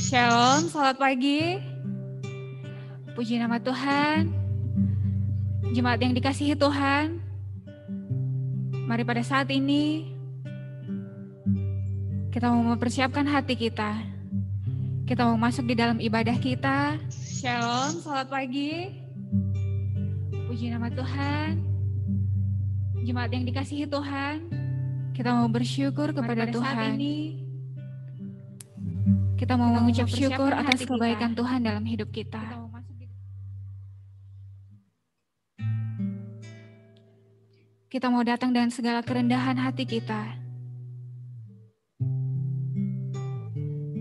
Shalom, selamat pagi. Puji nama Tuhan. Jemaat yang dikasihi Tuhan, mari pada saat ini kita mau mempersiapkan hati kita. Kita mau masuk di dalam ibadah kita. Shalom, selamat pagi. Puji nama Tuhan. Jemaat yang dikasihi Tuhan, kita mau bersyukur kepada Tuhan. Saat ini kita mau mengucap syukur atas kebaikan Tuhan dalam hidup kita. Kita mau datang dengan segala kerendahan hati kita.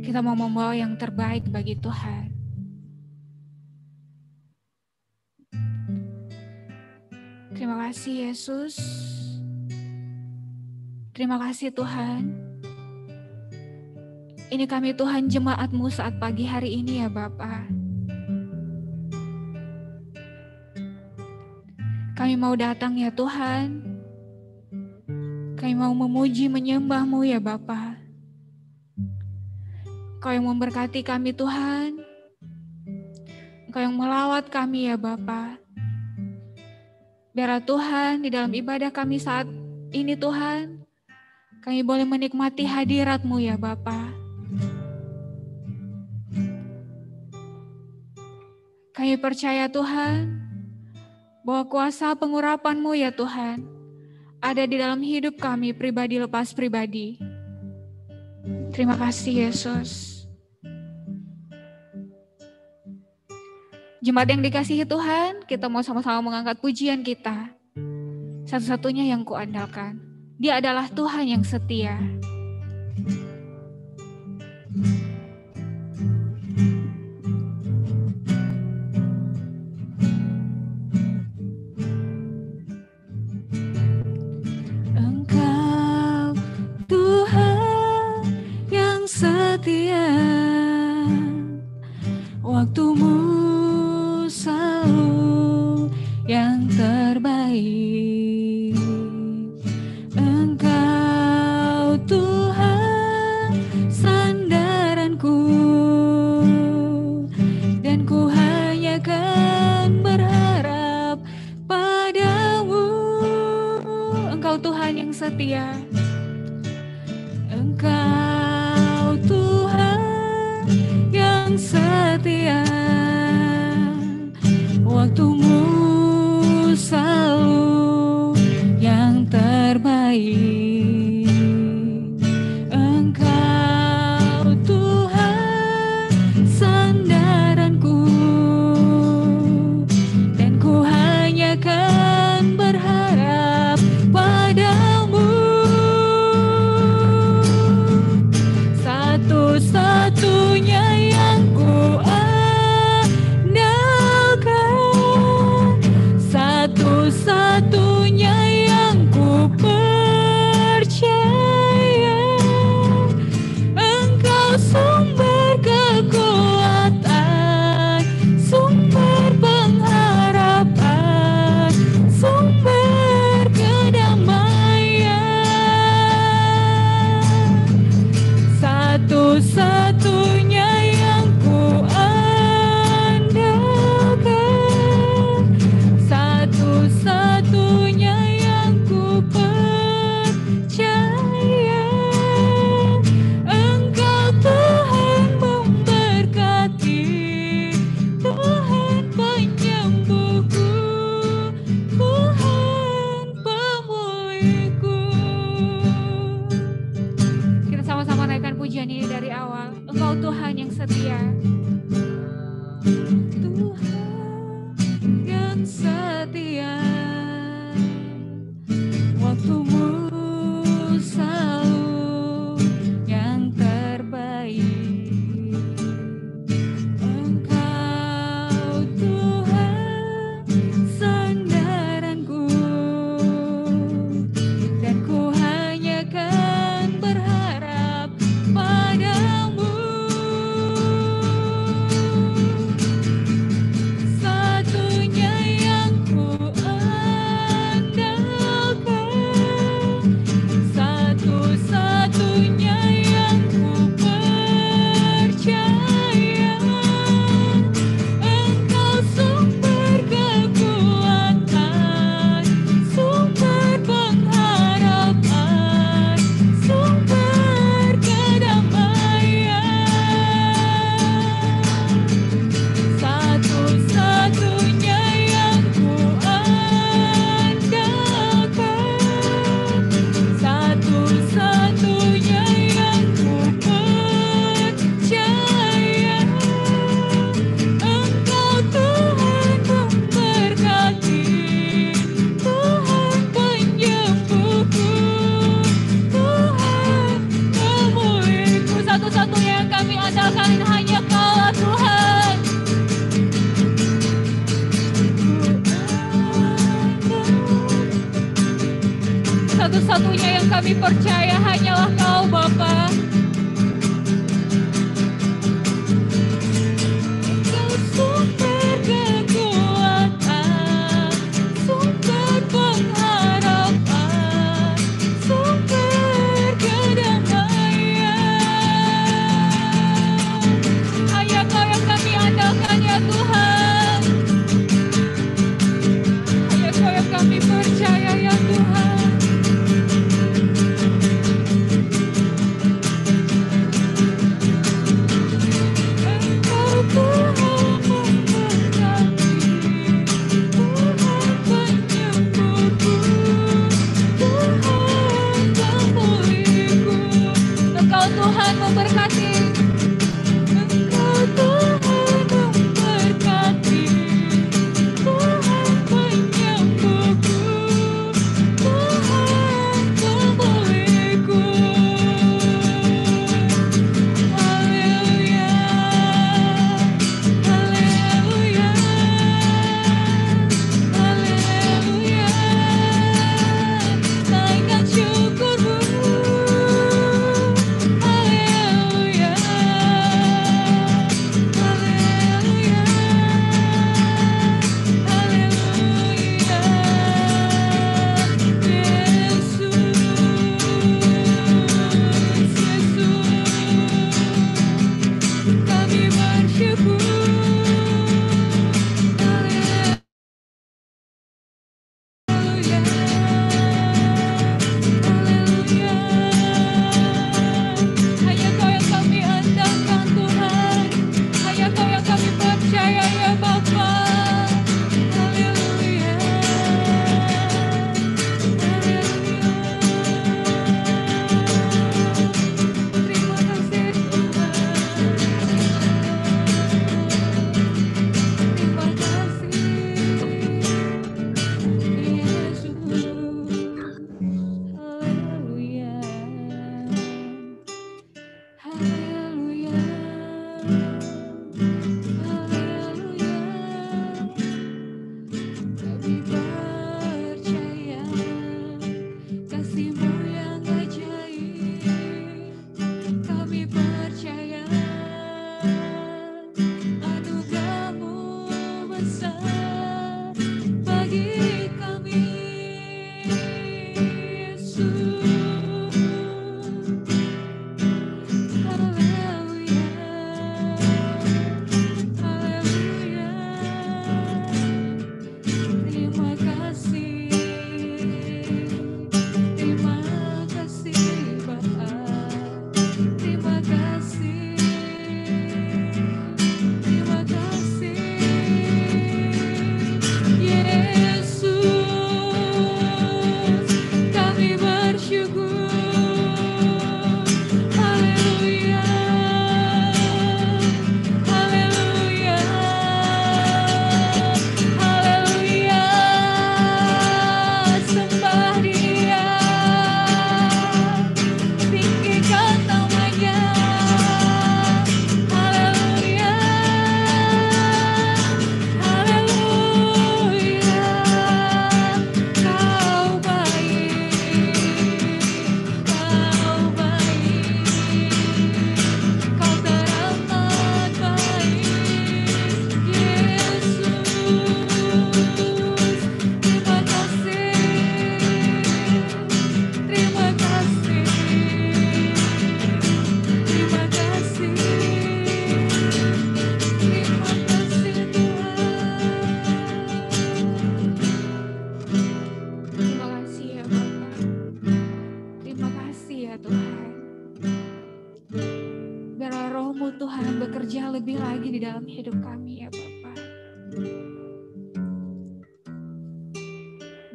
Kita mau membawa yang terbaik bagi Tuhan. Terima kasih Yesus. Terima kasih Tuhan. Ini kami Tuhan jemaat-Mu saat pagi hari ini ya Bapa. Kami mau datang ya Tuhan. Kami mau memuji menyembah-Mu ya Bapa. Kau yang memberkati kami Tuhan. Kau yang melawat kami ya Bapa. Biarlah Tuhan di dalam ibadah kami saat ini Tuhan, kami boleh menikmati hadirat-Mu ya Bapa. Kami percaya Tuhan, bahwa kuasa pengurapan-Mu ya Tuhan, ada di dalam hidup kami pribadi lepas pribadi. Terima kasih Yesus. Jemaat yang dikasihi Tuhan, kita mau sama-sama mengangkat pujian kita. Satu-satunya yang kuandalkan, Dia adalah Tuhan yang setia. Setia, waktu-Mu selalu yang terbaik. Engkau Tuhan sandaranku, dan ku hanya kan berharap padamu. Engkau Tuhan yang setia. Setia, waktu-Mu selalu yang terbaik. Engkau Tuhan sandaranku, dan ku hanya kan berharap padamu. Satu-satunya yang kami percaya hanyalah Kau, Bapa. Kau sumber kekuatan, sumber pengharapan, sumber kedamaian. Hanya Kau yang kami andalkan ya Tuhan. Hanya Kau yang kami percaya ya Tuhan. Tuhan memberkati. Engkau Tuhan memberkati. Tuhan penyembuhku. Tuhan pemulihku. Haleluya. Haleluya. Haleluya. Naikkan syukurmu.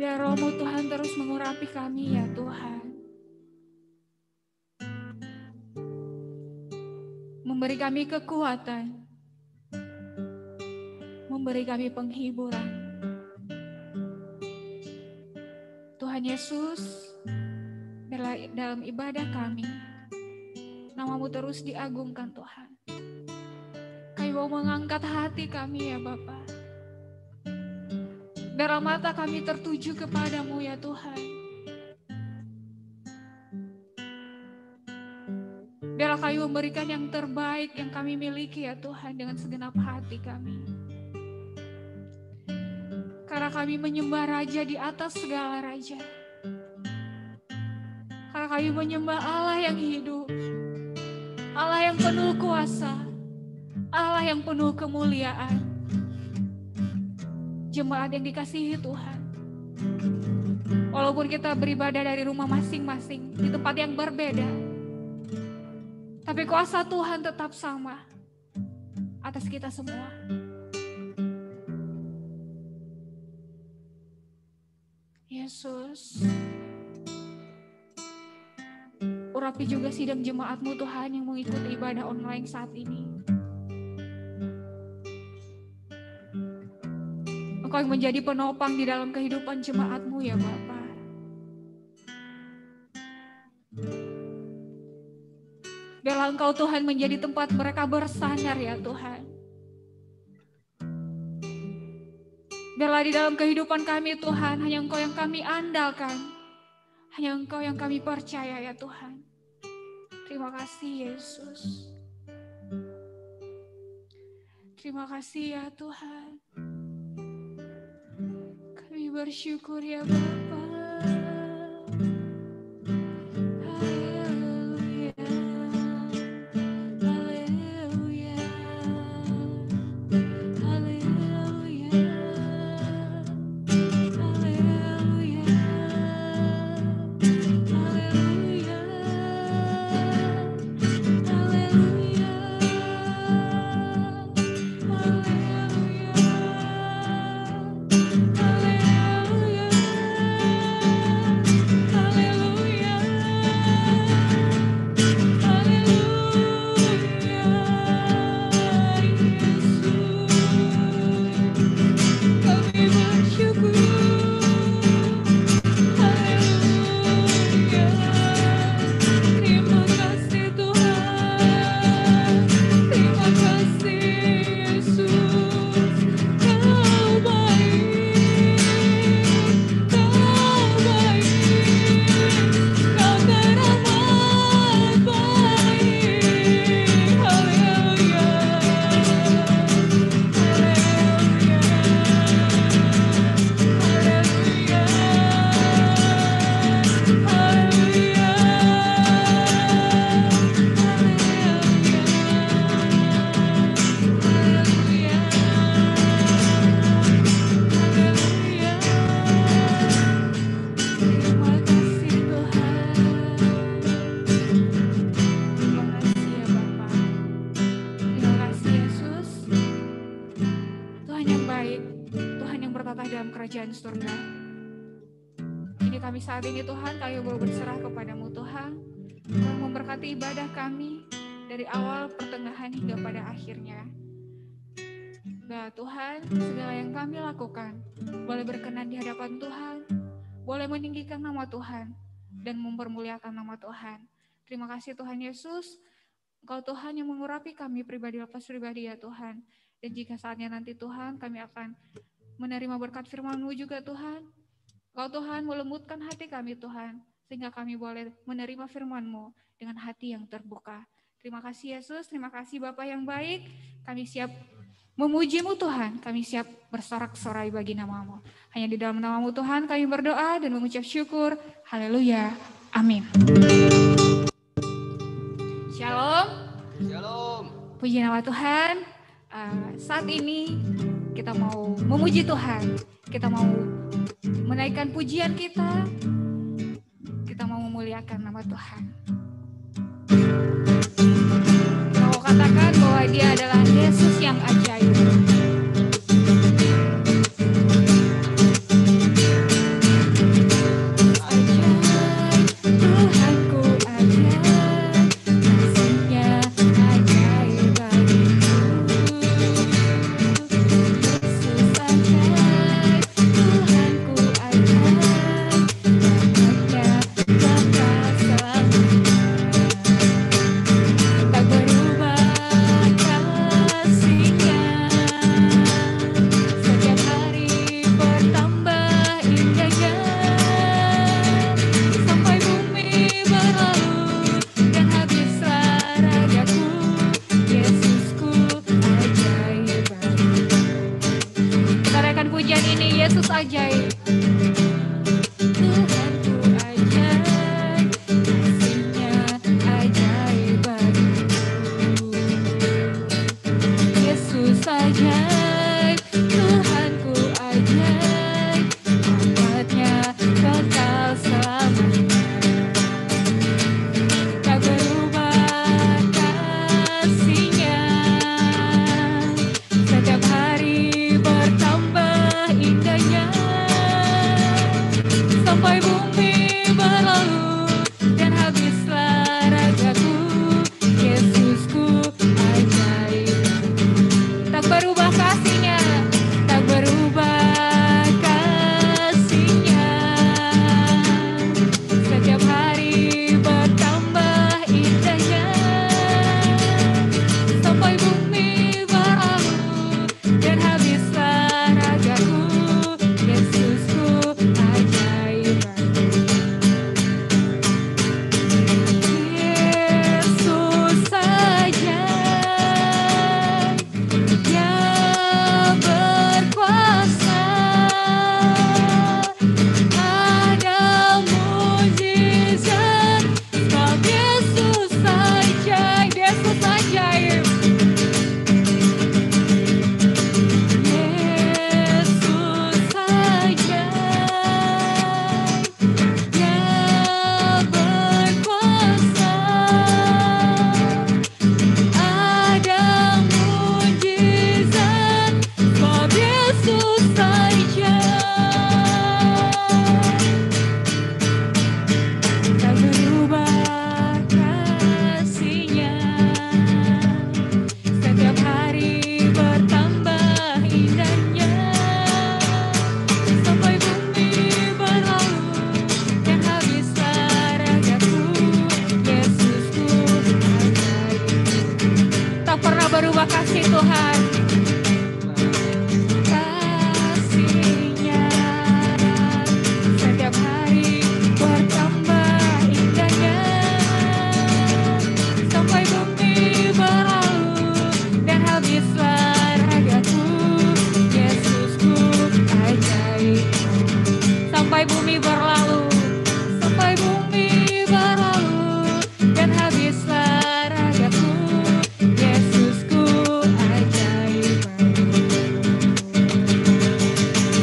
Biar Roh-Mu Tuhan terus mengurapi kami ya Tuhan. Memberi kami kekuatan. Memberi kami penghiburan. Tuhan Yesus, dalam ibadah kami, nama-Mu terus diagungkan Tuhan. Kami mau mengangkat hati kami ya Bapa. Darah mata kami tertuju kepadamu ya Tuhan. kami memberikan yang terbaik yang kami miliki ya Tuhan dengan segenap hati kami. Karena kami menyembah Raja di atas segala raja. Karena kami menyembah Allah yang hidup, Allah yang penuh kuasa, Allah yang penuh kemuliaan. Jemaat yang dikasihi Tuhan, walaupun kita beribadah dari rumah masing-masing, di tempat yang berbeda, tapi kuasa Tuhan tetap sama atas kita semua. Yesus, urapi juga sidang jemaat-Mu Tuhan yang mengikuti ibadah online saat ini. Engkau yang menjadi penopang di dalam kehidupan jemaat-Mu ya Bapa. Biarlah Engkau Tuhan menjadi tempat mereka bersandar ya Tuhan. Biarlah di dalam kehidupan kami Tuhan, hanya Engkau yang kami andalkan. Hanya Engkau yang kami percaya ya Tuhan. Terima kasih Yesus. Terima kasih ya Tuhan. Kami bersyukur ya Bapa. Surga. Ini kami saat ini Tuhan, kami mau berserah kepadamu Tuhan. Tuhan memberkati ibadah kami dari awal, pertengahan hingga pada akhirnya. Nah Tuhan, segala yang kami lakukan boleh berkenan di hadapan Tuhan, boleh meninggikan nama Tuhan dan mempermuliakan nama Tuhan. Terima kasih Tuhan Yesus, Engkau Tuhan yang mengurapi kami pribadi lepas pribadi ya Tuhan. Dan jika saatnya nanti Tuhan kami akan menerima berkat firman-Mu juga Tuhan. Kau Tuhan melembutkan hati kami Tuhan, sehingga kami boleh menerima firman-Mu dengan hati yang terbuka. Terima kasih Yesus, terima kasih Bapa yang baik. Kami siap memuji-Mu Tuhan, kami siap bersorak-sorai bagi nama-Mu. Hanya di dalam nama-Mu Tuhan kami berdoa dan mengucap syukur. Haleluya, amin. Shalom. Shalom. Puji nama Tuhan. Saat ini kita mau memuji Tuhan, kita mau menaikkan pujian kita mau memuliakan nama Tuhan. Kita mau katakan bahwa Dia adalah Yesus yang ajaib. Tak berubah kasih-Nya. ajaib. Tuhanku ajaib, kasih-Nya ajaib bagiku. Yesus ajaib, Tuhanku ajaib, rahmat-Nya kekal selamanya. Tak berubah kasih-Nya, setiap hari bertambah indahnya. Sampai bumi berlalu dan habislah ragaku, Yesusku ajaib. Tak berubah kasih-Nya, tak berubah kasih-Nya. Setiap hari bertambah indahnya. Sampai bumi berlalu dan habislah ragaku, Yesusku ajaib. Yesus ajaib, Dia berkuasa. Ada mujizat sebab Yesus ajaib. Yesus ajaib. Yesus ajaib, Dia berkuasa. Ada mujizat sebab Yesus ajaib. Tak berubah kasih-Nya, setiap hari bertambah indahnya. Sampai bumi berlalu dan habislah ragaku, Yesusku ajaib. Tak pernah berubah kasih Tuhan. Kasih-Nya setiap hari bertambah indahnya. Sampai bumi berlalu dan habislah ragaku, Yesusku ajaib. Sampai bumi berlalu, sampai bumi berlalu dan habislah ragaku, Yesusku ajaib.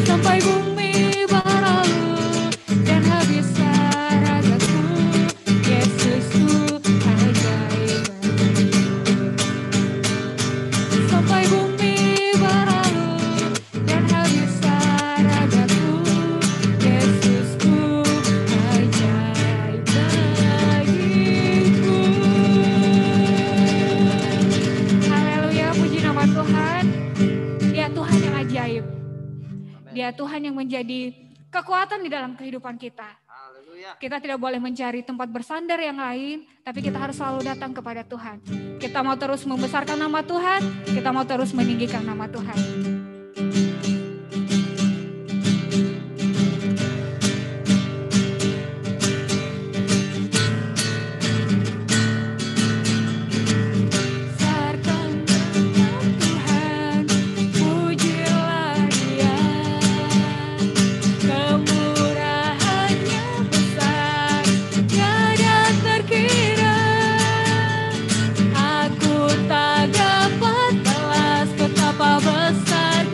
Sampai bumi berlalu dan habislah ragaku, Yesusku ajaib. Sampai bumi berlalu dan habislah ragaku, Yesusku ajaib bagiku. Haleluya, puji nama Tuhan. Dia Tuhan yang ajaib. Dia Tuhan yang menjadi kekuatan di dalam kehidupan kita. Kita tidak boleh mencari tempat bersandar yang lain, tapi kita harus selalu datang kepada Tuhan. Kita mau terus membesarkan nama Tuhan, kita mau terus meninggikan nama Tuhan. Besarkan nama Tuhan, pujilah Dia. Kemurahan-Nya besar, tiada terkira. Aku tak dapat balas betapa besar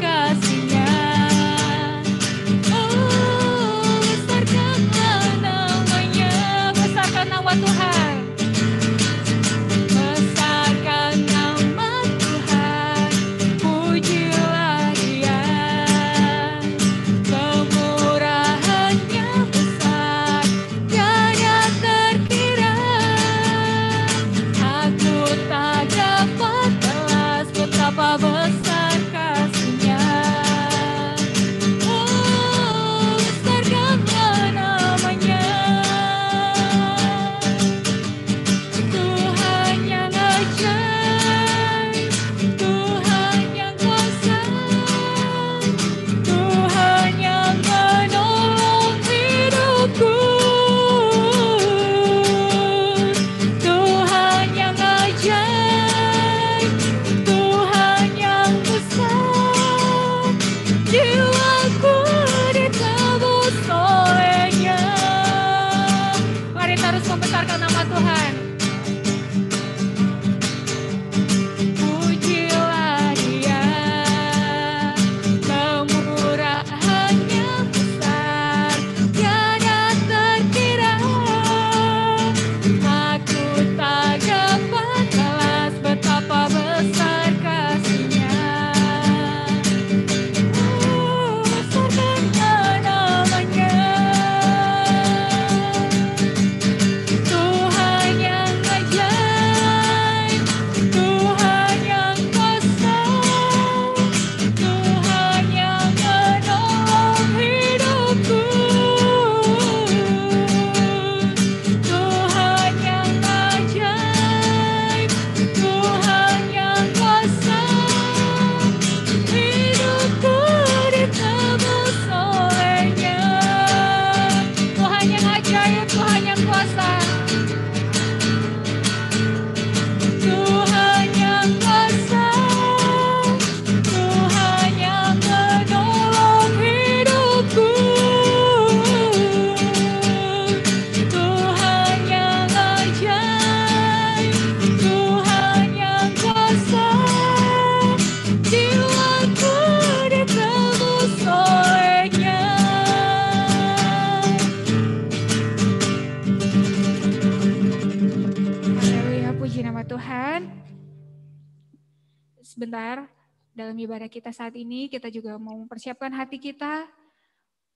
sebentar dalam ibadah kita saat ini, kita juga mau mempersiapkan hati kita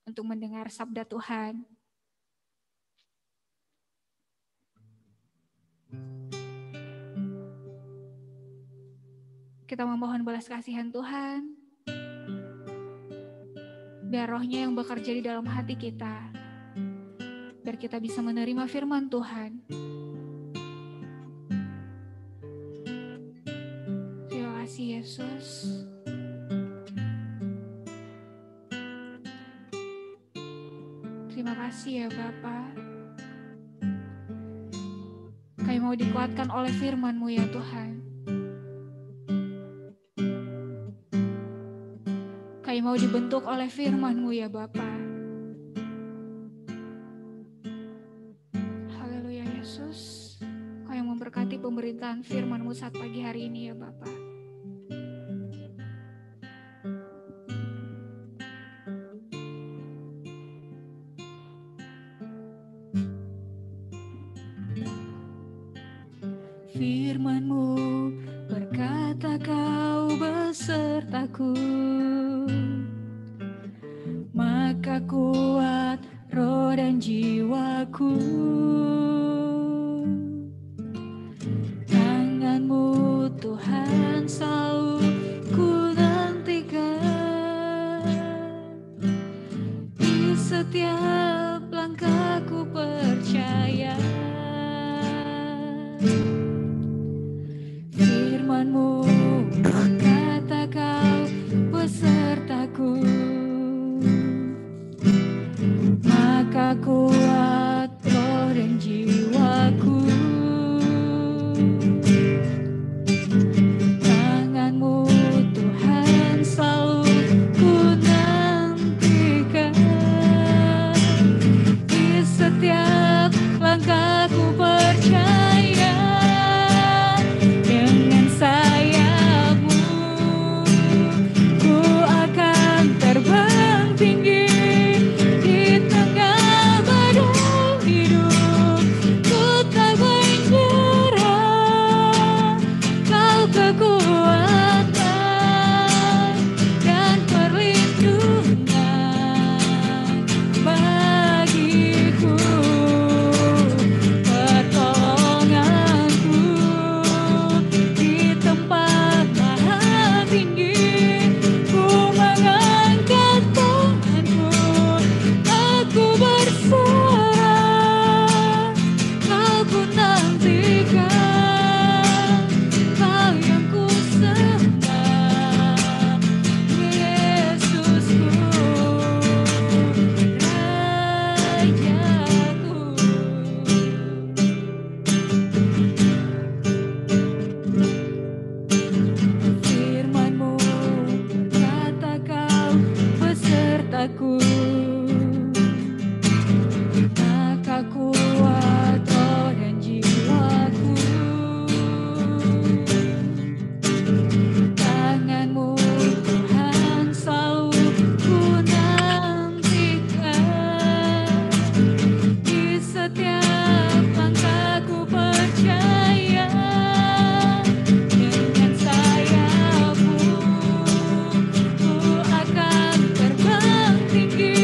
untuk mendengar sabda Tuhan. Kita memohon belas kasihan Tuhan, biar rohnya yang bekerja di dalam hati kita, biar kita bisa menerima firman Tuhan. Terima kasih Yesus. Terima kasih ya Bapa. Kami mau dikuatkan oleh firman-Mu ya Tuhan. Kami mau dibentuk oleh firman-Mu ya Bapa. Haleluya Yesus. Kau yang memberkati pemberitaan firman-Mu saat pagi hari ini ya Bapa. Firman-Mu berkata kau besertaku, maka kuat roh dan jiwaku. Tangan-Mu Tuhan selalu ku nantikan, di setiap langkahku percaya. Firman-Mu berkata kau besertaku, maka kuat roh dan jiwaku. Tangan-Mu Tuhan selalu ku nantikan, di setiap langkahku percaya. Dengan sayap-Mu ku akan terbang tinggi di tengah badai hidup. Ku tak menyerah, kau kekuatan dan perlindungan bagiku, pertolonganku di tempat maha tinggi. Ku mengangkat tanganku, aku berserah, kau ku nantikan, kau yang ku sembah, Yesusku, Rajaku. Firman-Mu berkata kau besertaku, maka kuat roh dan jiwaku. Tangan-Mu Tuhan selalu ku nantikan, di setiap langkahku percaya. Dengan sayap-Mu ku akan terbang tinggi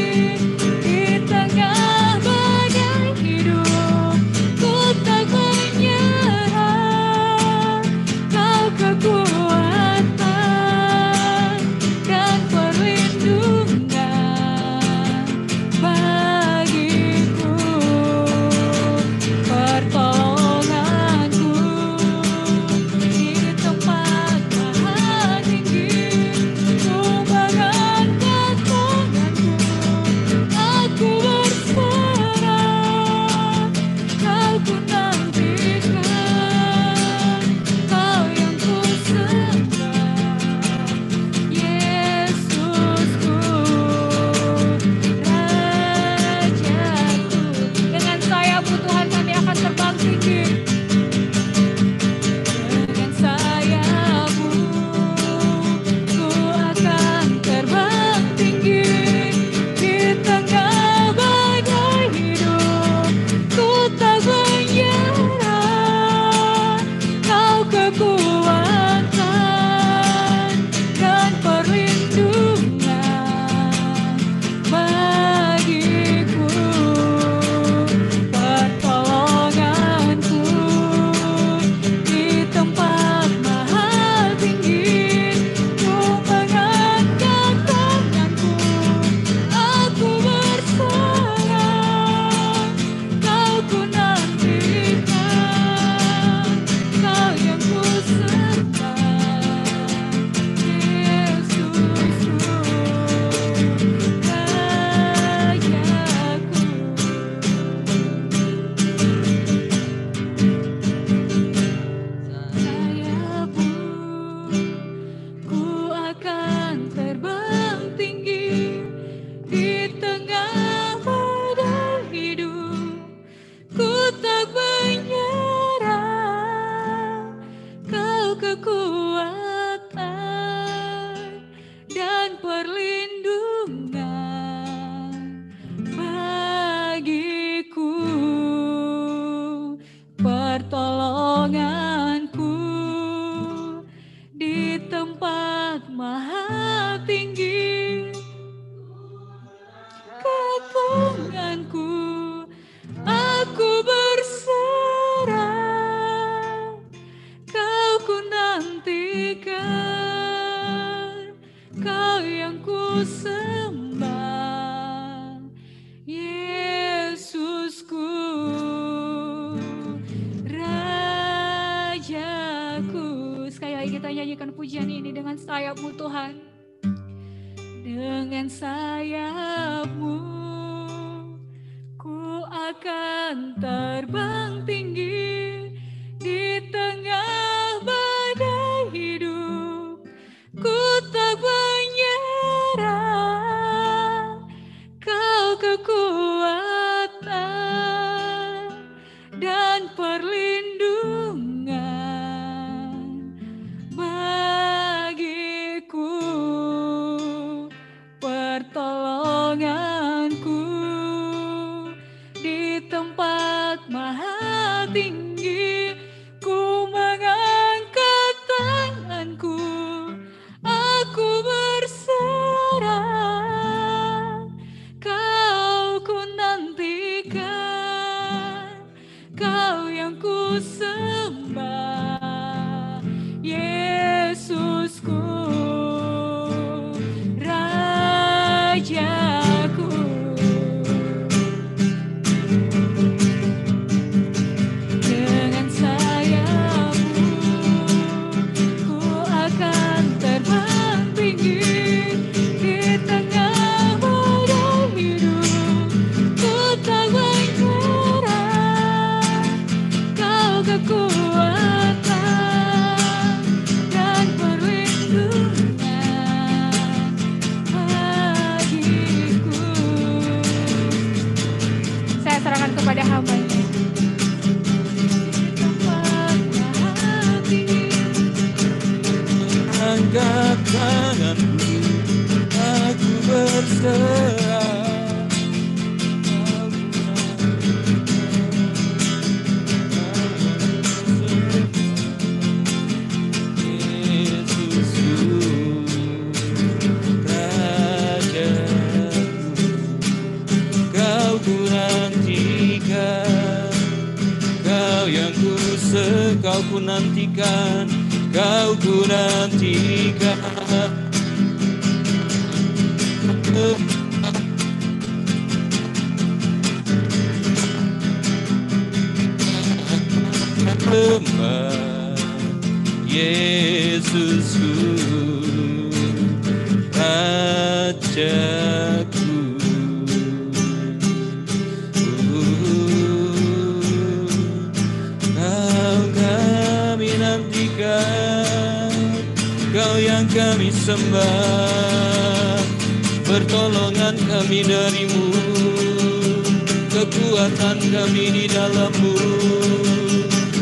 yang ku sembah, Yesusku, Rajaku. Sekali lagi kita nyanyikan pujian ini dengan sayap-Mu Tuhan. Dengan sayap-Mu ku akan terbang tinggi di tengah badai hidup. Ku tak menyerah, Kau kekuatan dan perlindungan bagiku, pertolonganku di tempat maha tinggi. Ku mengangkat tanganku, aku berserah. Kau ku nantikan, Kau yang ku sembah, Yesusku, Rajaku. Dengan sayap-Mu ku akan terbang tinggi di tengah badai hidup. Ku tak menyerah, Kau kekuatan dan perlindungan bagiku. Saya serahkan kepada hamba-Nya. Angkat tanganku, aku berserah. Yesusku, Rajaku, Kau ku nantikan, Kau yang Kau ku nantikan, Kau ku nantikan. Yesusku, Rajaku, Kau kami nantikan, Kau yang kami sembah, pertolongan kami dari-Mu, kekuatan kami di dalam-Mu.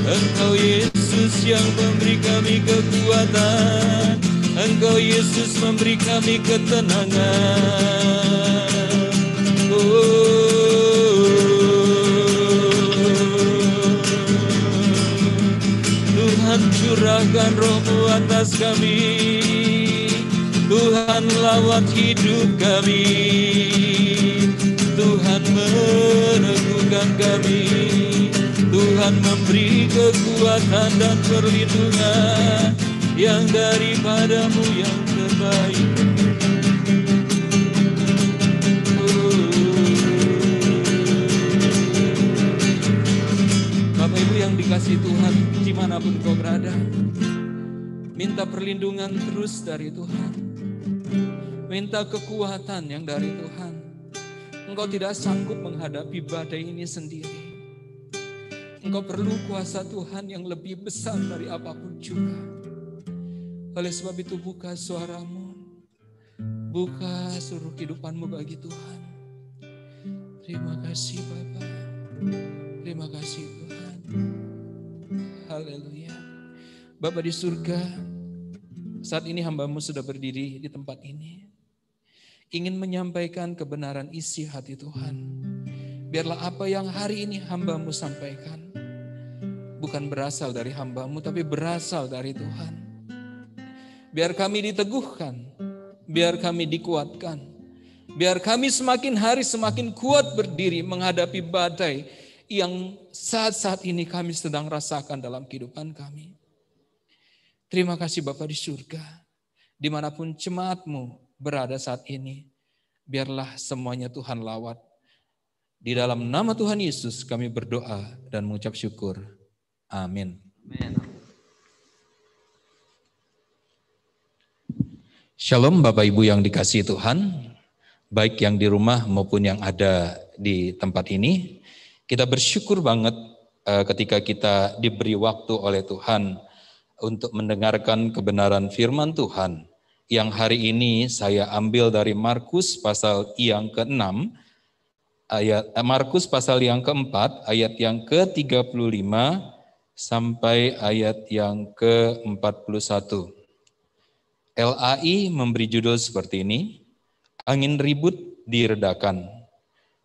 Engkau Yesus yang memberi kami kekuatan, Engkau Yesus memberi kami ketenangan. Tuhan, curahkan Roh-Mu atas kami, Tuhan lawat hidup kami, Tuhan meneguhkan kami, Tuhan memberi kekuatan dan perlindungan yang daripada-Mu yang terbaik. Bapak Ibu yang dikasihi Tuhan, dimanapun kau berada, minta perlindungan terus dari Tuhan, minta kekuatan yang dari Tuhan. Engkau tidak sanggup menghadapi badai ini sendiri. Engkau perlu kuasa Tuhan yang lebih besar dari apapun juga. Oleh sebab itu buka suaramu, buka seluruh kehidupanmu bagi Tuhan. Terima kasih Bapa, terima kasih Tuhan. Haleluya. Bapa di surga, saat ini hamba-Mu sudah berdiri di tempat ini, ingin menyampaikan kebenaran isi hati Tuhan. Biarlah apa yang hari ini hamba-Mu sampaikan bukan berasal dari hamba-Mu, tapi berasal dari Tuhan. Biar kami diteguhkan, biar kami dikuatkan, biar kami semakin hari semakin kuat berdiri menghadapi badai yang saat-saat ini kami sedang rasakan dalam kehidupan kami. Terima kasih Bapa di surga, dimanapun jemaat-Mu berada saat ini, biarlah semuanya Tuhan lawat. Di dalam nama Tuhan Yesus kami berdoa dan mengucap syukur. Amin. Shalom Bapak Ibu yang dikasihi Tuhan, baik yang di rumah maupun yang ada di tempat ini. Kita bersyukur banget ketika kita diberi waktu oleh Tuhan untuk mendengarkan kebenaran firman Tuhan. Yang hari ini saya ambil dari Markus pasal yang ke-6, Markus pasal yang ke-4, ayat yang ke-35 sampai ayat yang ke-41. LAI memberi judul seperti ini, angin ribut diredakan.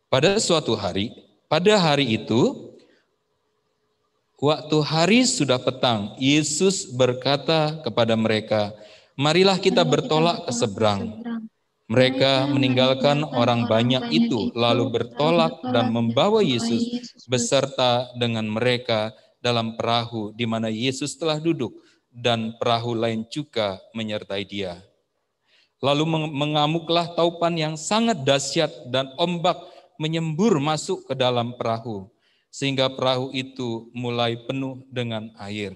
Pada suatu hari, pada hari itu, waktu hari sudah petang, Yesus berkata kepada mereka, marilah kita bertolak ke seberang. Mereka meninggalkan orang banyak itu, lalu bertolak dan membawa Yesus beserta dengan mereka dalam perahu di mana Yesus telah duduk, dan perahu lain juga menyertai dia. Lalu mengamuklah taupan yang sangat dahsyat dan ombak menyembur masuk ke dalam perahu, sehingga perahu itu mulai penuh dengan air.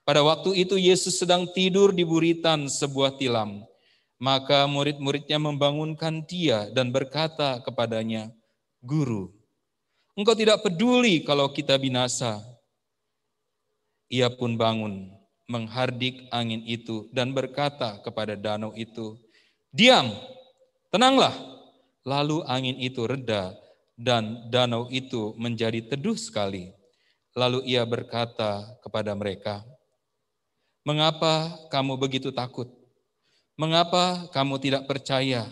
Pada waktu itu Yesus sedang tidur di buritan sebuah tilam. Maka murid-muridnya membangunkan dia dan berkata kepadanya, Guru, engkau tidak peduli kalau kita binasa. Ia pun bangun, menghardik angin itu dan berkata kepada danau itu, diam, tenanglah. Lalu angin itu reda dan danau itu menjadi teduh sekali. Lalu ia berkata kepada mereka, mengapa kamu begitu takut? Mengapa kamu tidak percaya?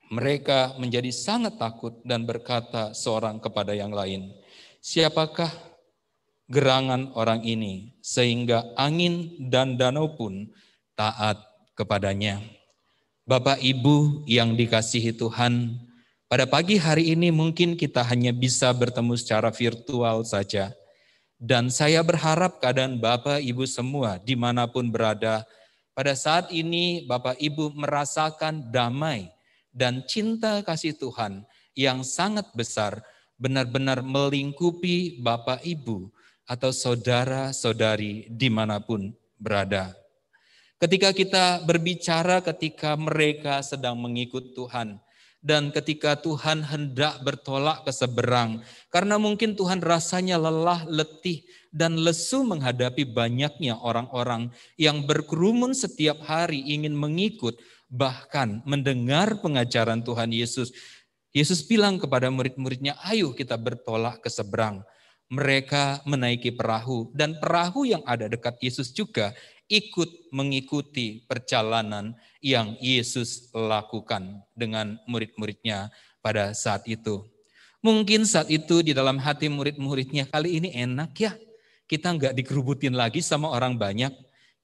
Mereka menjadi sangat takut dan berkata seorang kepada yang lain, siapakah gerangan orang ini sehingga angin dan danau pun taat kepadanya? Bapak Ibu yang dikasihi Tuhan, pada pagi hari ini mungkin kita hanya bisa bertemu secara virtual saja. Dan saya berharap keadaan Bapak Ibu semua dimanapun berada, pada saat ini Bapak Ibu merasakan damai dan cinta kasih Tuhan yang sangat besar, benar-benar melingkupi Bapak Ibu atau saudara-saudari dimanapun berada. Ketika kita berbicara ketika mereka sedang mengikut Tuhan, dan ketika Tuhan hendak bertolak ke seberang, karena mungkin Tuhan rasanya lelah, letih, dan lesu menghadapi banyaknya orang-orang yang berkerumun setiap hari ingin mengikut, bahkan mendengar pengajaran Tuhan Yesus. Yesus bilang kepada murid-muridnya, ayo kita bertolak ke seberang. Mereka menaiki perahu, dan perahu yang ada dekat Yesus juga ikut mengikuti perjalanan yang Yesus lakukan dengan murid-muridnya pada saat itu. Mungkin saat itu di dalam hati murid-muridnya, kali ini enak ya, kita nggak dikerubutin lagi sama orang banyak.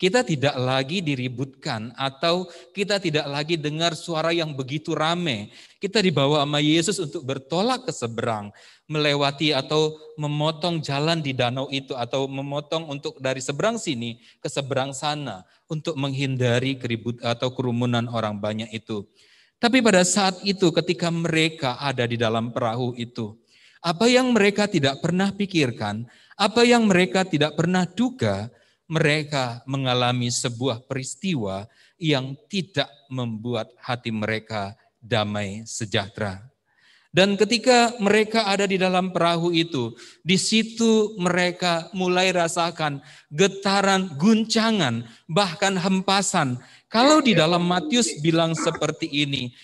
Kita tidak lagi diributkan atau kita tidak lagi dengar suara yang begitu rame. Kita dibawa sama Yesus untuk bertolak ke seberang, melewati atau memotong jalan di danau itu atau memotong untuk dari seberang sini ke seberang sana untuk menghindari keribut atau kerumunan orang banyak itu. Tapi pada saat itu ketika mereka ada di dalam perahu itu, apa yang mereka tidak pernah pikirkan, apa yang mereka tidak pernah duga, mereka mengalami sebuah peristiwa yang tidak membuat hati mereka damai sejahtera. Dan ketika mereka ada di dalam perahu itu, di situ mereka mulai rasakan getaran, guncangan, bahkan hempasan. Kalau di dalam Matius bilang seperti ini,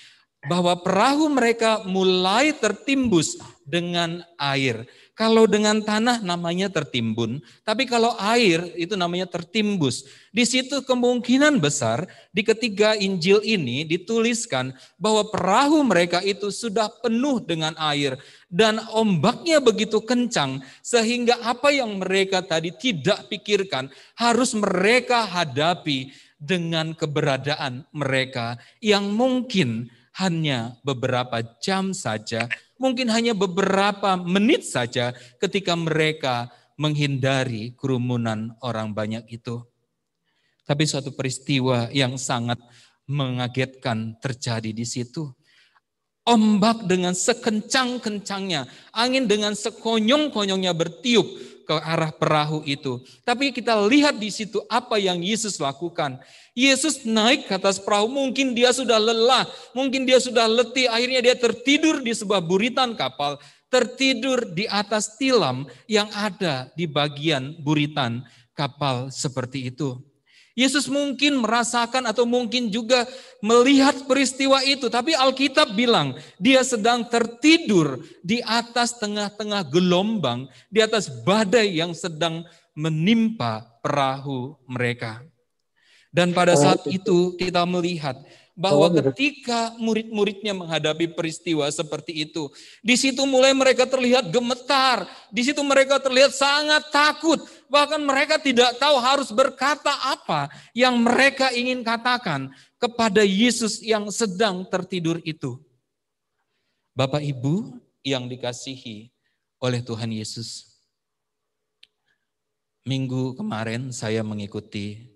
bahwa perahu mereka mulai tertimbus dengan air. Kalau dengan tanah namanya tertimbun, tapi kalau air itu namanya tertimbus. Di situ kemungkinan besar di ketiga Injil ini dituliskan bahwa perahu mereka itu sudah penuh dengan air dan ombaknya begitu kencang sehingga apa yang mereka tadi tidak pikirkan harus mereka hadapi dengan keberadaan mereka yang mungkin hanya beberapa jam saja, mungkin hanya beberapa menit saja ketika mereka menghindari kerumunan orang banyak itu. Tapi suatu peristiwa yang sangat mengagetkan terjadi di situ. Ombak dengan sekencang-kencangnya, angin dengan sekonyong-konyongnya bertiup ke arah perahu itu. Tapi kita lihat di situ apa yang Yesus lakukan. Yesus naik ke atas perahu, mungkin dia sudah lelah, mungkin dia sudah letih, akhirnya dia tertidur di sebuah buritan kapal, tertidur di atas tilam yang ada di bagian buritan kapal seperti itu. Yesus mungkin merasakan atau mungkin juga melihat peristiwa itu. Tapi Alkitab bilang dia sedang tertidur di atas tengah-tengah gelombang, di atas badai yang sedang menimpa perahu mereka. Dan pada saat itu kita melihat bahwa ketika murid-muridnya menghadapi peristiwa seperti itu, di situ mulai mereka terlihat gemetar, di situ mereka terlihat sangat takut, bahkan mereka tidak tahu harus berkata apa yang mereka ingin katakan kepada Yesus yang sedang tertidur itu. Bapak Ibu yang dikasihi oleh Tuhan Yesus, minggu kemarin saya mengikuti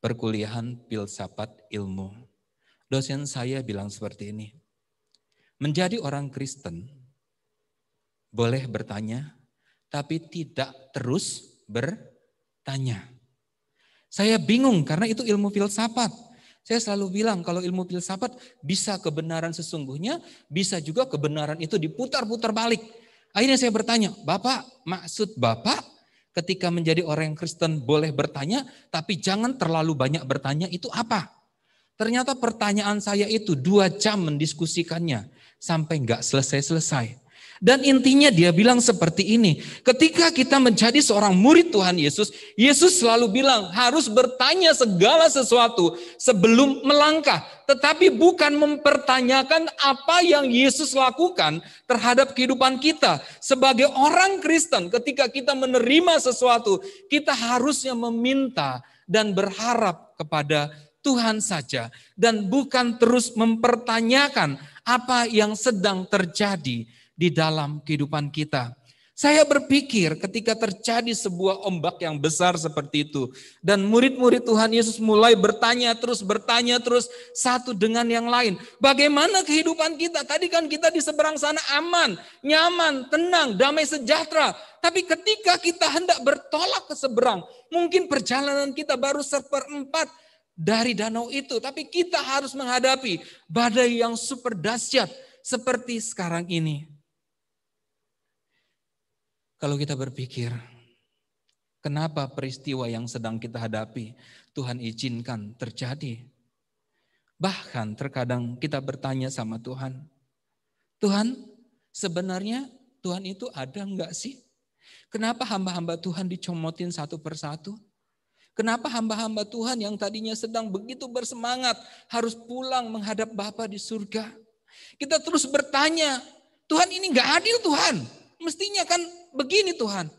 perkuliahan filsafat ilmu. Dosen saya bilang seperti ini, menjadi orang Kristen boleh bertanya, tapi tidak terus bertanya. Saya bingung karena itu ilmu filsafat. Saya selalu bilang kalau ilmu filsafat bisa kebenaran sesungguhnya, bisa juga kebenaran itu diputar-putar balik. Akhirnya saya bertanya, Bapak, maksud Bapak ketika menjadi orang Kristen boleh bertanya, tapi jangan terlalu banyak bertanya, itu apa? Ternyata pertanyaan saya itu 2 jam mendiskusikannya sampai enggak selesai-selesai. Dan intinya dia bilang seperti ini, ketika kita menjadi seorang murid Tuhan Yesus, Yesus selalu bilang harus bertanya segala sesuatu sebelum melangkah. Tetapi bukan mempertanyakan apa yang Yesus lakukan terhadap kehidupan kita. Sebagai orang Kristen, ketika kita menerima sesuatu, kita harusnya meminta dan berharap kepada Tuhan saja. Dan bukan terus mempertanyakan apa yang sedang terjadi di dalam kehidupan kita. Saya berpikir ketika terjadi sebuah ombak yang besar seperti itu, dan murid-murid Tuhan Yesus mulai bertanya terus satu dengan yang lain. Bagaimana kehidupan kita? Tadi kan kita di seberang sana aman, nyaman, tenang, damai sejahtera. Tapi ketika kita hendak bertolak ke seberang, mungkin perjalanan kita baru 1/4 dari danau itu. Tapi kita harus menghadapi badai yang super dahsyat seperti sekarang ini. Kalau kita berpikir, kenapa peristiwa yang sedang kita hadapi Tuhan izinkan terjadi? Bahkan terkadang kita bertanya sama Tuhan, Tuhan sebenarnya Tuhan itu ada enggak sih? Kenapa hamba-hamba Tuhan dicomotin satu persatu? Kenapa hamba-hamba Tuhan yang tadinya sedang begitu bersemangat harus pulang menghadap Bapa di surga? Kita terus bertanya, Tuhan ini enggak adil Tuhan. Mestinya kan begini Tuhan.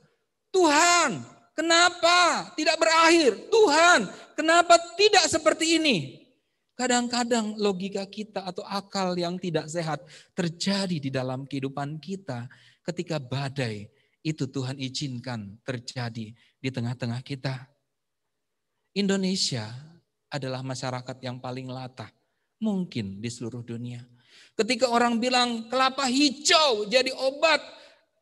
Tuhan, kenapa tidak berakhir? Tuhan, kenapa tidak seperti ini? Kadang-kadang logika kita atau akal yang tidak sehat terjadi di dalam kehidupan kita ketika badai itu Tuhan izinkan terjadi di tengah-tengah kita. Indonesia adalah masyarakat yang paling latah mungkin di seluruh dunia. Ketika orang bilang kelapa hijau jadi obat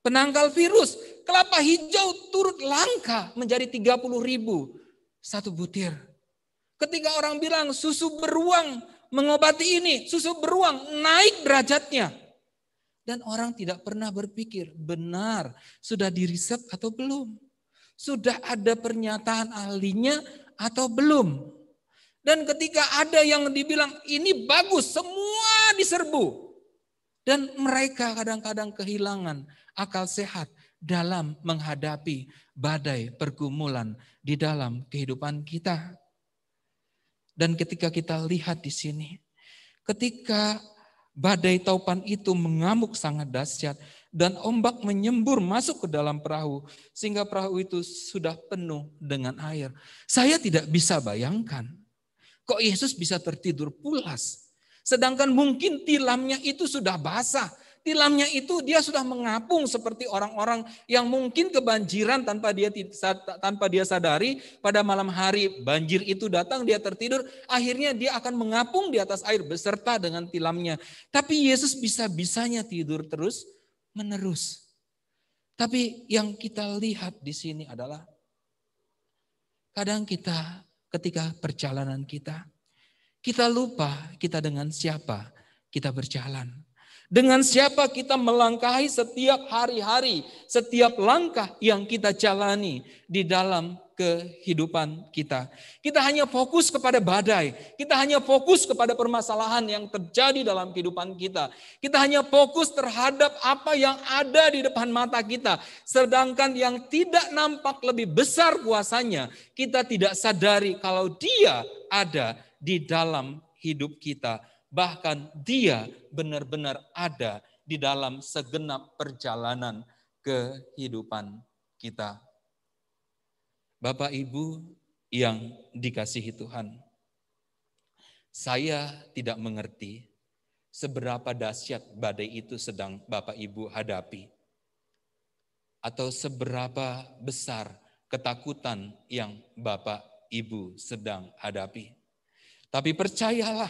penangkal virus, kelapa hijau turut langka menjadi 30.000 satu butir. Ketika orang bilang susu beruang mengobati ini, susu beruang naik derajatnya. Dan orang tidak pernah berpikir, benar sudah diriset atau belum? Sudah ada pernyataan ahlinya atau belum? Dan ketika ada yang dibilang ini bagus, semua diserbu. Dan mereka kadang-kadang kehilangan akal sehat dalam menghadapi badai pergumulan di dalam kehidupan kita. Dan ketika kita lihat di sini, ketika badai taupan itu mengamuk sangat dahsyat dan ombak menyembur masuk ke dalam perahu sehingga perahu itu sudah penuh dengan air. Saya tidak bisa bayangkan kok Yesus bisa tertidur pulas. Sedangkan mungkin tilamnya itu sudah basah Tilamnya itu dia sudah mengapung seperti orang-orang yang mungkin kebanjiran tanpa dia sadari. Pada malam hari banjir itu datang, dia tertidur, akhirnya dia akan mengapung di atas air beserta dengan tilamnya. Tapi Yesus bisa-bisanya tidur terus menerus. Tapi yang kita lihat di sini adalah kadang kita ketika perjalanan kita lupa kita dengan siapa kita berjalan. Dengan siapa kita melangkahi setiap hari-hari, setiap langkah yang kita jalani di dalam kehidupan kita. Kita hanya fokus kepada badai, kita hanya fokus kepada permasalahan yang terjadi dalam kehidupan kita. Kita hanya fokus terhadap apa yang ada di depan mata kita. Sedangkan yang tidak nampak lebih besar kuasanya, kita tidak sadari kalau dia ada di dalam hidup kita. Bahkan dia benar-benar ada di dalam segenap perjalanan kehidupan kita. Bapak Ibu yang dikasihi Tuhan, saya tidak mengerti seberapa dahsyat badai itu sedang Bapak Ibu hadapi. Atau seberapa besar ketakutan yang Bapak Ibu sedang hadapi. Tapi percayalah,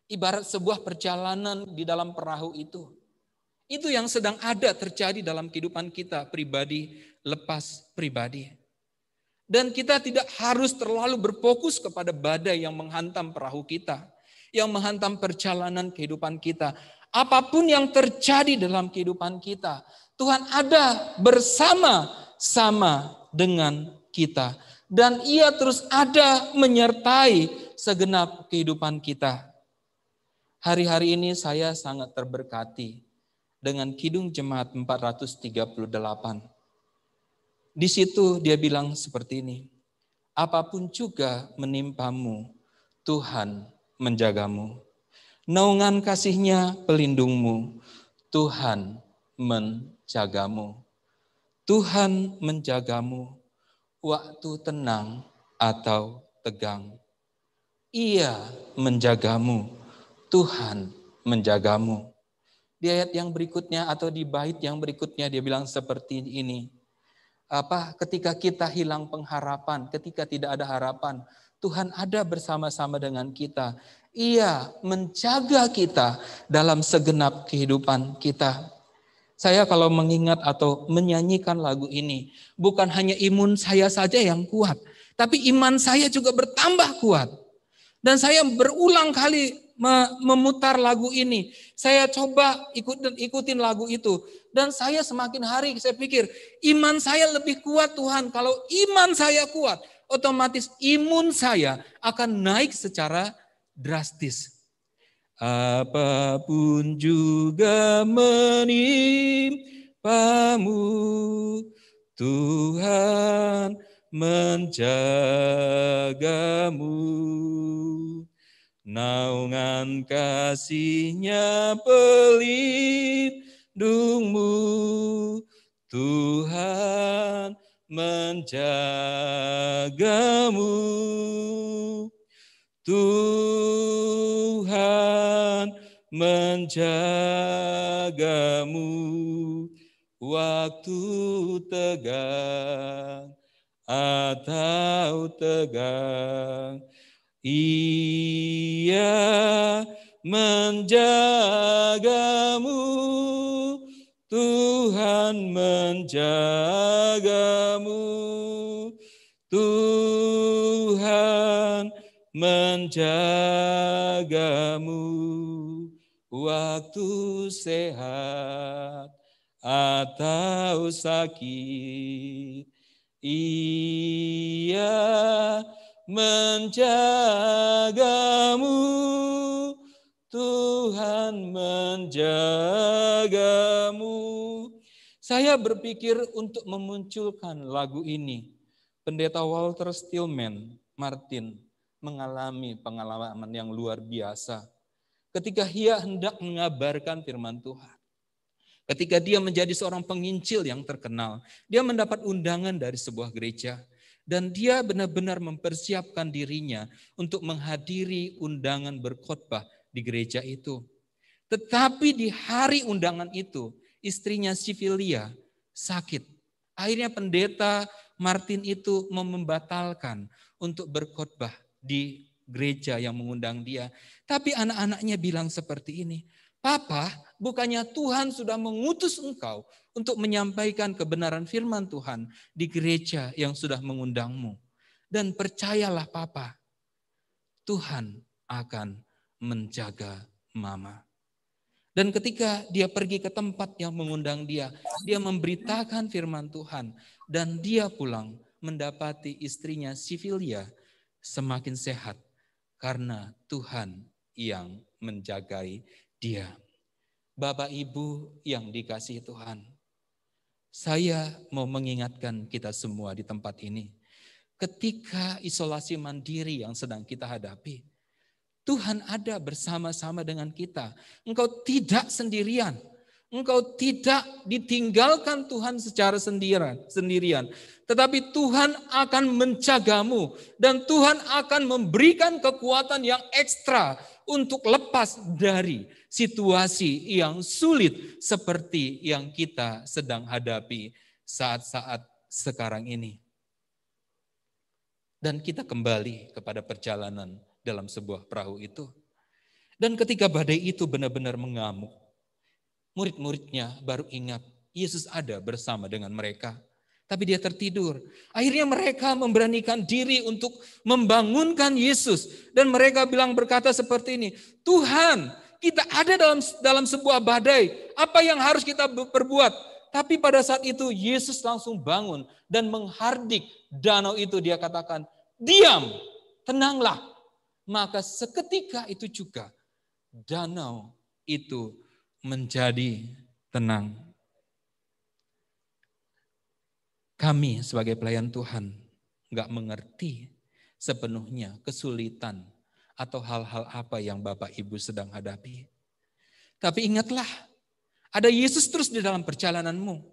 ibarat sebuah perjalanan di dalam perahu itu yang sedang ada terjadi dalam kehidupan kita pribadi lepas pribadi. Dan kita tidak harus terlalu berfokus kepada badai yang menghantam perahu kita, yang menghantam perjalanan kehidupan kita. Apapun yang terjadi dalam kehidupan kita, Tuhan ada bersama-sama dengan kita. Dan Ia terus ada menyertai segenap kehidupan kita. Hari-hari ini saya sangat terberkati dengan Kidung Jemaat 438. Di situ dia bilang seperti ini, apapun juga menimpamu, Tuhan menjagamu. Naungan kasih-Nya pelindungmu, Tuhan menjagamu. Tuhan menjagamu waktu tenang atau tegang. Ia menjagamu. Tuhan menjagamu. Di ayat yang berikutnya atau di bait yang berikutnya dia bilang seperti ini. Ketika kita hilang pengharapan, ketika tidak ada harapan, Tuhan ada bersama-sama dengan kita. Ia menjaga kita dalam segenap kehidupan kita. Saya kalau mengingat atau menyanyikan lagu ini, bukan hanya imun saya saja yang kuat, tapi iman saya juga bertambah kuat. Dan saya berulang kali memutar lagu ini. Saya coba ikutin lagu itu. Dan saya semakin hari saya pikir, iman saya lebih kuat Tuhan. Kalau iman saya kuat, otomatis imun saya akan naik secara drastis. Apapun juga menimpamu, Tuhan menjagamu. Naungan kasih-Nya pelindungmu, Tuhan menjagamu. Tuhan menjagamu waktu tegang atau tegang. Ia menjagamu, Tuhan menjagamu, Tuhan menjagamu waktu sehat atau sakit. Ia menjagamu, Tuhan menjagamu. Saya berpikir untuk memunculkan lagu ini. Pendeta Walter Stillman Martin mengalami pengalaman yang luar biasa ketika ia hendak mengabarkan firman Tuhan. Ketika dia menjadi seorang penginjil yang terkenal, dia mendapat undangan dari sebuah gereja. Dan dia benar-benar mempersiapkan dirinya untuk menghadiri undangan berkhotbah di gereja itu. Tetapi di hari undangan itu, istrinya Sivilia sakit. Akhirnya pendeta Martin itu membatalkan untuk berkhotbah di gereja yang mengundang dia. Tapi anak-anaknya bilang seperti ini, Papa, bukannya Tuhan sudah mengutus engkau untuk menyampaikan kebenaran firman Tuhan di gereja yang sudah mengundangmu. Dan percayalah Papa, Tuhan akan menjaga Mama. Dan ketika dia pergi ke tempat yang mengundang dia memberitakan firman Tuhan. Dan dia pulang mendapati istrinya Sivilia semakin sehat karena Tuhan yang menjagai dia. Bapak Ibu yang dikasihi Tuhan, saya mau mengingatkan kita semua di tempat ini. Ketika isolasi mandiri yang sedang kita hadapi, Tuhan ada bersama-sama dengan kita. Engkau tidak sendirian. Engkau tidak ditinggalkan Tuhan secara sendirian. Tetapi Tuhan akan menjagamu. Dan Tuhan akan memberikan kekuatan yang ekstra untuk lepas dari situasi yang sulit seperti yang kita sedang hadapi saat-saat sekarang ini. Dan kita kembali kepada perjalanan dalam sebuah perahu itu. Dan ketika badai itu benar-benar mengamuk, murid-muridnya baru ingat Yesus ada bersama dengan mereka. Tapi dia tertidur. Akhirnya mereka memberanikan diri untuk membangunkan Yesus. Dan mereka berkata seperti ini, Tuhan, kita ada dalam sebuah badai. Apa yang harus kita perbuat? Tapi pada saat itu Yesus langsung bangun dan menghardik danau itu. Dia katakan, diam, tenanglah. Maka seketika itu juga danau itu menjadi tenang. Kami sebagai pelayan Tuhan gak mengerti sepenuhnya kesulitan atau hal-hal apa yang Bapak Ibu sedang hadapi. Tapi ingatlah, ada Yesus terus di dalam perjalananmu.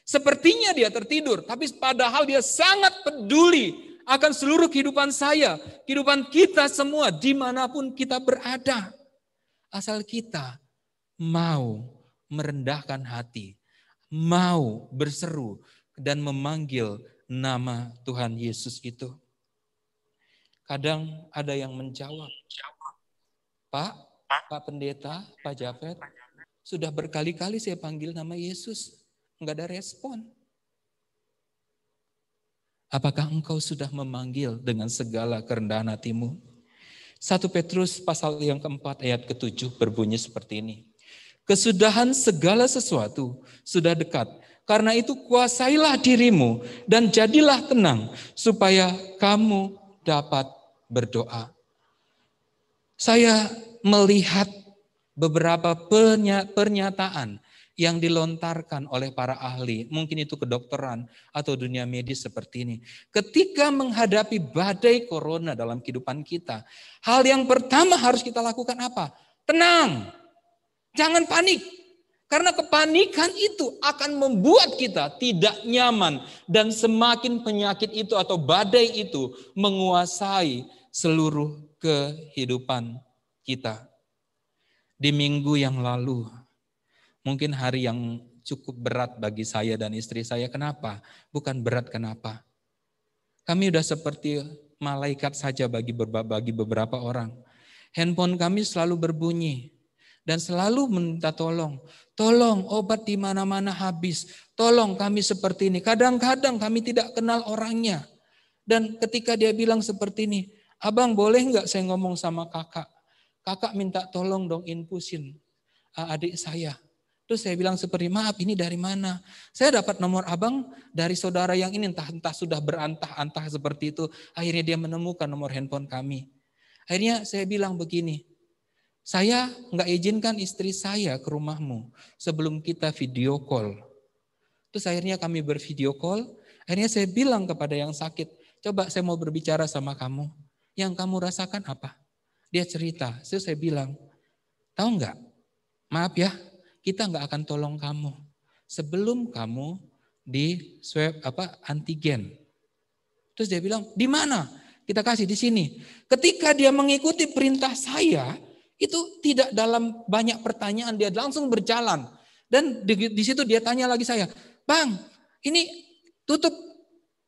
Sepertinya dia tertidur, tapi padahal dia sangat peduli akan seluruh kehidupan saya, kehidupan kita semua, dimanapun kita berada. Asal kita mau merendahkan hati, mau berseru dan memanggil nama Tuhan Yesus itu. Kadang ada yang menjawab, Pak Pendeta, Pak Japet, sudah berkali-kali saya panggil nama Yesus, enggak ada respon. Apakah engkau sudah memanggil dengan segala kerendahan hatimu? 1 Petrus pasal yang keempat ayat ke-7 berbunyi seperti ini. Kesudahan segala sesuatu sudah dekat. Karena itu kuasailah dirimu dan jadilah tenang supaya kamu dapat berdoa. Saya melihat beberapa pernyataan yang dilontarkan oleh para ahli, mungkin itu kedokteran atau dunia medis seperti ini. Ketika menghadapi badai corona dalam kehidupan kita, hal yang pertama harus kita lakukan apa? Tenang, jangan panik. Karena kepanikan itu akan membuat kita tidak nyaman dan semakin penyakit itu atau badai itu menguasai seluruh kehidupan kita. Di minggu yang lalu, mungkin hari yang cukup berat bagi saya dan istri saya. Kenapa? Bukan berat kenapa? Kami udah seperti malaikat saja bagi beberapa orang. Handphone kami selalu berbunyi dan selalu minta tolong. Tolong, obat di mana-mana habis. Tolong, kami seperti ini. Kadang-kadang kami tidak kenal orangnya. Dan ketika dia bilang seperti ini, Abang boleh nggak saya ngomong sama kakak? Kakak minta tolong dong infusin adik saya. Terus saya bilang seperti, maaf ini dari mana? Saya dapat nomor abang dari saudara yang ini, entah sudah berantah-antah seperti itu. Akhirnya dia menemukan nomor handphone kami. Akhirnya saya bilang begini, saya nggak izinkan istri saya ke rumahmu sebelum kita video call. Terus akhirnya kami bervideo call. Akhirnya saya bilang kepada yang sakit, coba saya mau berbicara sama kamu. Yang kamu rasakan apa? Dia cerita. Terus saya bilang, tahu nggak? Maaf ya, kita nggak akan tolong kamu sebelum kamu di swab antigen. Terus dia bilang, di mana? Kita kasih di sini. Ketika dia mengikuti perintah saya, Itu tidak dalam banyak pertanyaan, dia langsung berjalan. Dan di situ dia tanya lagi saya, "Bang, ini tutup,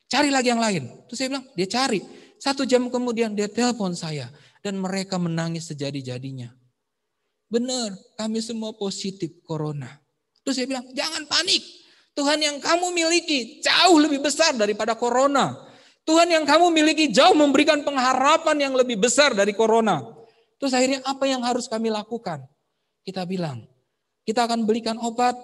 cari lagi yang lain." Terus saya bilang, dia cari. 1 jam kemudian dia telepon saya. Dan mereka menangis sejadi-jadinya. Benar, kami semua positif corona. Terus saya bilang, jangan panik. Tuhan yang kamu miliki jauh lebih besar daripada corona. Tuhan yang kamu miliki jauh memberikan pengharapan yang lebih besar dari corona. Terus akhirnya apa yang harus kami lakukan? Kita bilang, kita akan belikan obat.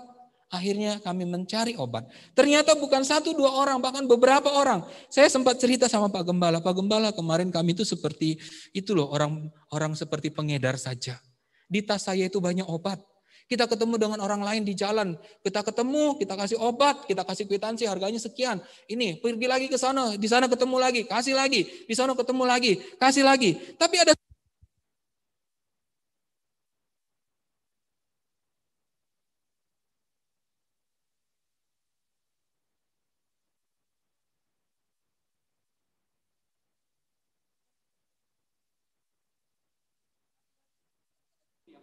Akhirnya kami mencari obat. Ternyata bukan 1-2 orang, bahkan beberapa orang. Saya sempat cerita sama Pak Gembala. Pak Gembala, kemarin kami itu seperti itu loh, orang seperti pengedar saja. Di tas saya itu banyak obat. Kita ketemu dengan orang lain di jalan. Kita ketemu, kita kasih obat, kita kasih kwitansi harganya sekian. Ini, pergi lagi ke sana, di sana ketemu lagi, kasih lagi. Di sana ketemu lagi, kasih lagi. Tapi ada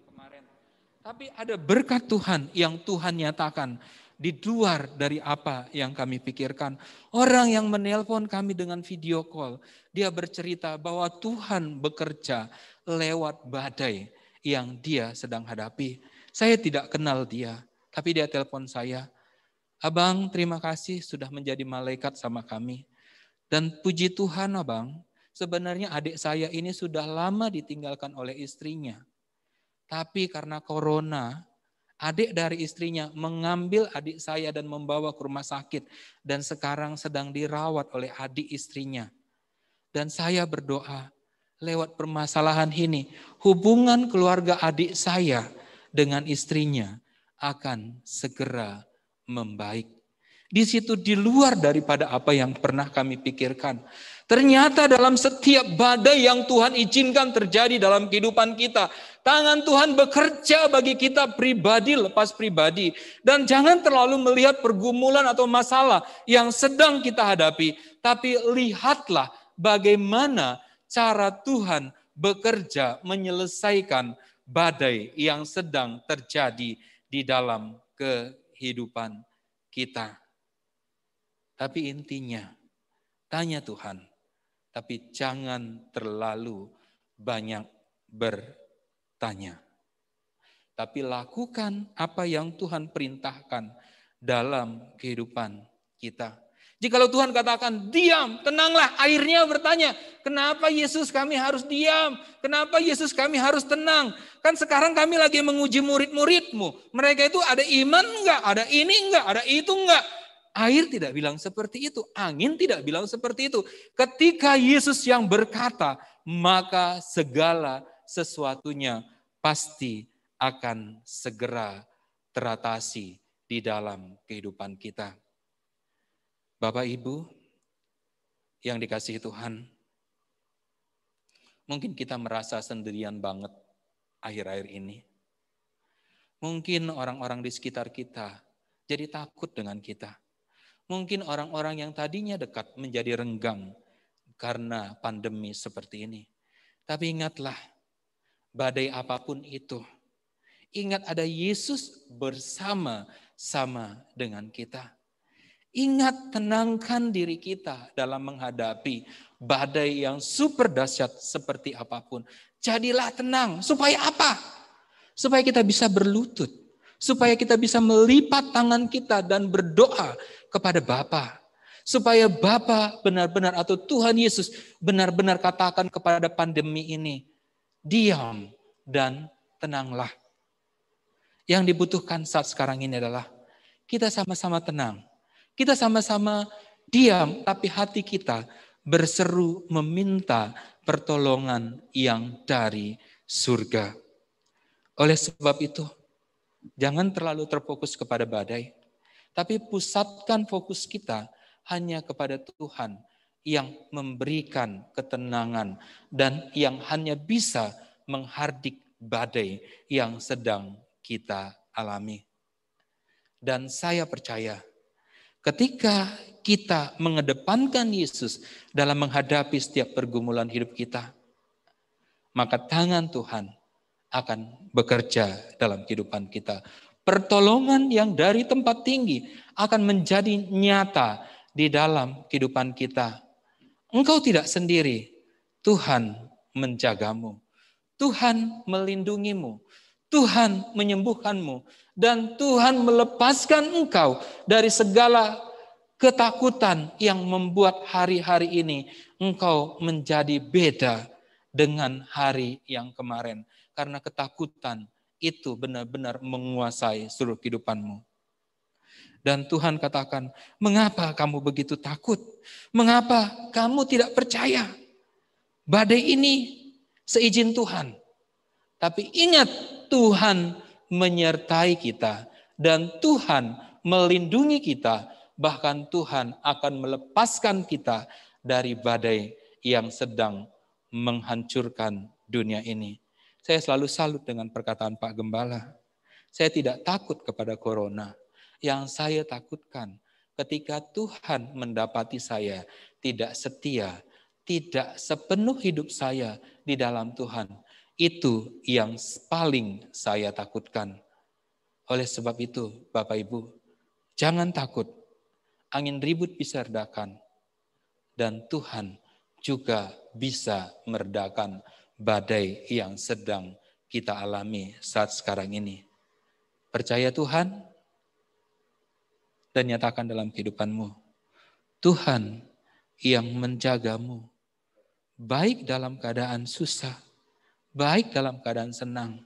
kemarin. Tapi ada berkat Tuhan yang Tuhan nyatakan di luar dari apa yang kami pikirkan. Orang yang menelpon kami dengan video call, dia bercerita bahwa Tuhan bekerja lewat badai yang dia sedang hadapi. Saya tidak kenal dia, tapi dia telepon saya. "Abang, terima kasih sudah menjadi malaikat sama kami. Dan puji Tuhan, Abang, sebenarnya adik saya ini sudah lama ditinggalkan oleh istrinya. Tapi karena corona, adik dari istrinya mengambil adik saya dan membawa ke rumah sakit. Dan sekarang sedang dirawat oleh adik istrinya. Dan saya berdoa, lewat permasalahan ini, hubungan keluarga adik saya dengan istrinya akan segera membaik." Di situ di luar daripada apa yang pernah kami pikirkan. Ternyata dalam setiap badai yang Tuhan izinkan terjadi dalam kehidupan kita, tangan Tuhan bekerja bagi kita pribadi lepas pribadi. Dan jangan terlalu melihat pergumulan atau masalah yang sedang kita hadapi. Tapi lihatlah bagaimana cara Tuhan bekerja menyelesaikan badai yang sedang terjadi di dalam kehidupan kita. Tapi intinya, tanya Tuhan, tapi jangan terlalu banyak bertanya. Tapi lakukan apa yang Tuhan perintahkan dalam kehidupan kita. Jikalau Tuhan katakan, diam, tenanglah, akhirnya bertanya, kenapa Yesus kami harus diam? Kenapa Yesus kami harus tenang? Kan sekarang kami lagi menguji murid-muridmu. Mereka itu ada iman enggak? Ada ini enggak? Ada itu enggak? Air tidak bilang seperti itu, angin tidak bilang seperti itu. Ketika Yesus yang berkata, maka segala sesuatunya pasti akan segera teratasi di dalam kehidupan kita. Bapak Ibu yang dikasihi Tuhan, mungkin kita merasa sendirian banget akhir-akhir ini. Mungkin orang-orang di sekitar kita jadi takut dengan kita. Mungkin orang-orang yang tadinya dekat menjadi renggang karena pandemi seperti ini. Tapi ingatlah, badai apapun itu, ingat ada Yesus bersama-sama dengan kita. Ingat, tenangkan diri kita dalam menghadapi badai yang super dahsyat seperti apapun. Jadilah tenang, supaya apa? Supaya kita bisa berlutut. Supaya kita bisa melipat tangan kita dan berdoa kepada Bapa. Supaya Bapa benar-benar atau Tuhan Yesus benar-benar katakan kepada pandemi ini, diam dan tenanglah. Yang dibutuhkan saat sekarang ini adalah kita sama-sama tenang. Kita sama-sama diam, tapi hati kita berseru meminta pertolongan yang dari surga. Oleh sebab itu, jangan terlalu terfokus kepada badai, tapi pusatkan fokus kita hanya kepada Tuhan yang memberikan ketenangan dan yang hanya bisa menghardik badai yang sedang kita alami. Dan saya percaya, ketika kita mengedepankan Yesus dalam menghadapi setiap pergumulan hidup kita, maka tangan Tuhan akan bekerja dalam kehidupan kita. Pertolongan yang dari tempat tinggi akan menjadi nyata di dalam kehidupan kita. Engkau tidak sendiri, Tuhan menjagamu, Tuhan melindungimu, Tuhan menyembuhkanmu, dan Tuhan melepaskan engkau dari segala ketakutan yang membuat hari-hari ini engkau menjadi beda dengan hari yang kemarin. Karena ketakutan itu benar-benar menguasai seluruh kehidupanmu. Dan Tuhan katakan, mengapa kamu begitu takut? Mengapa kamu tidak percaya? Badai ini seizin Tuhan. Tapi ingat, Tuhan menyertai kita. Dan Tuhan melindungi kita. Bahkan Tuhan akan melepaskan kita dari badai yang sedang menghancurkan dunia ini. Saya selalu salut dengan perkataan Pak Gembala. Saya tidak takut kepada corona. Yang saya takutkan ketika Tuhan mendapati saya tidak setia, tidak sepenuh hidup saya di dalam Tuhan. Itu yang paling saya takutkan. Oleh sebab itu, Bapak Ibu, jangan takut. Angin ribut bisa redakan. Dan Tuhan juga bisa meredakan badai yang sedang kita alami saat sekarang ini. Percaya Tuhan dan nyatakan dalam kehidupanmu. Tuhan yang menjagamu, baik dalam keadaan susah, baik dalam keadaan senang,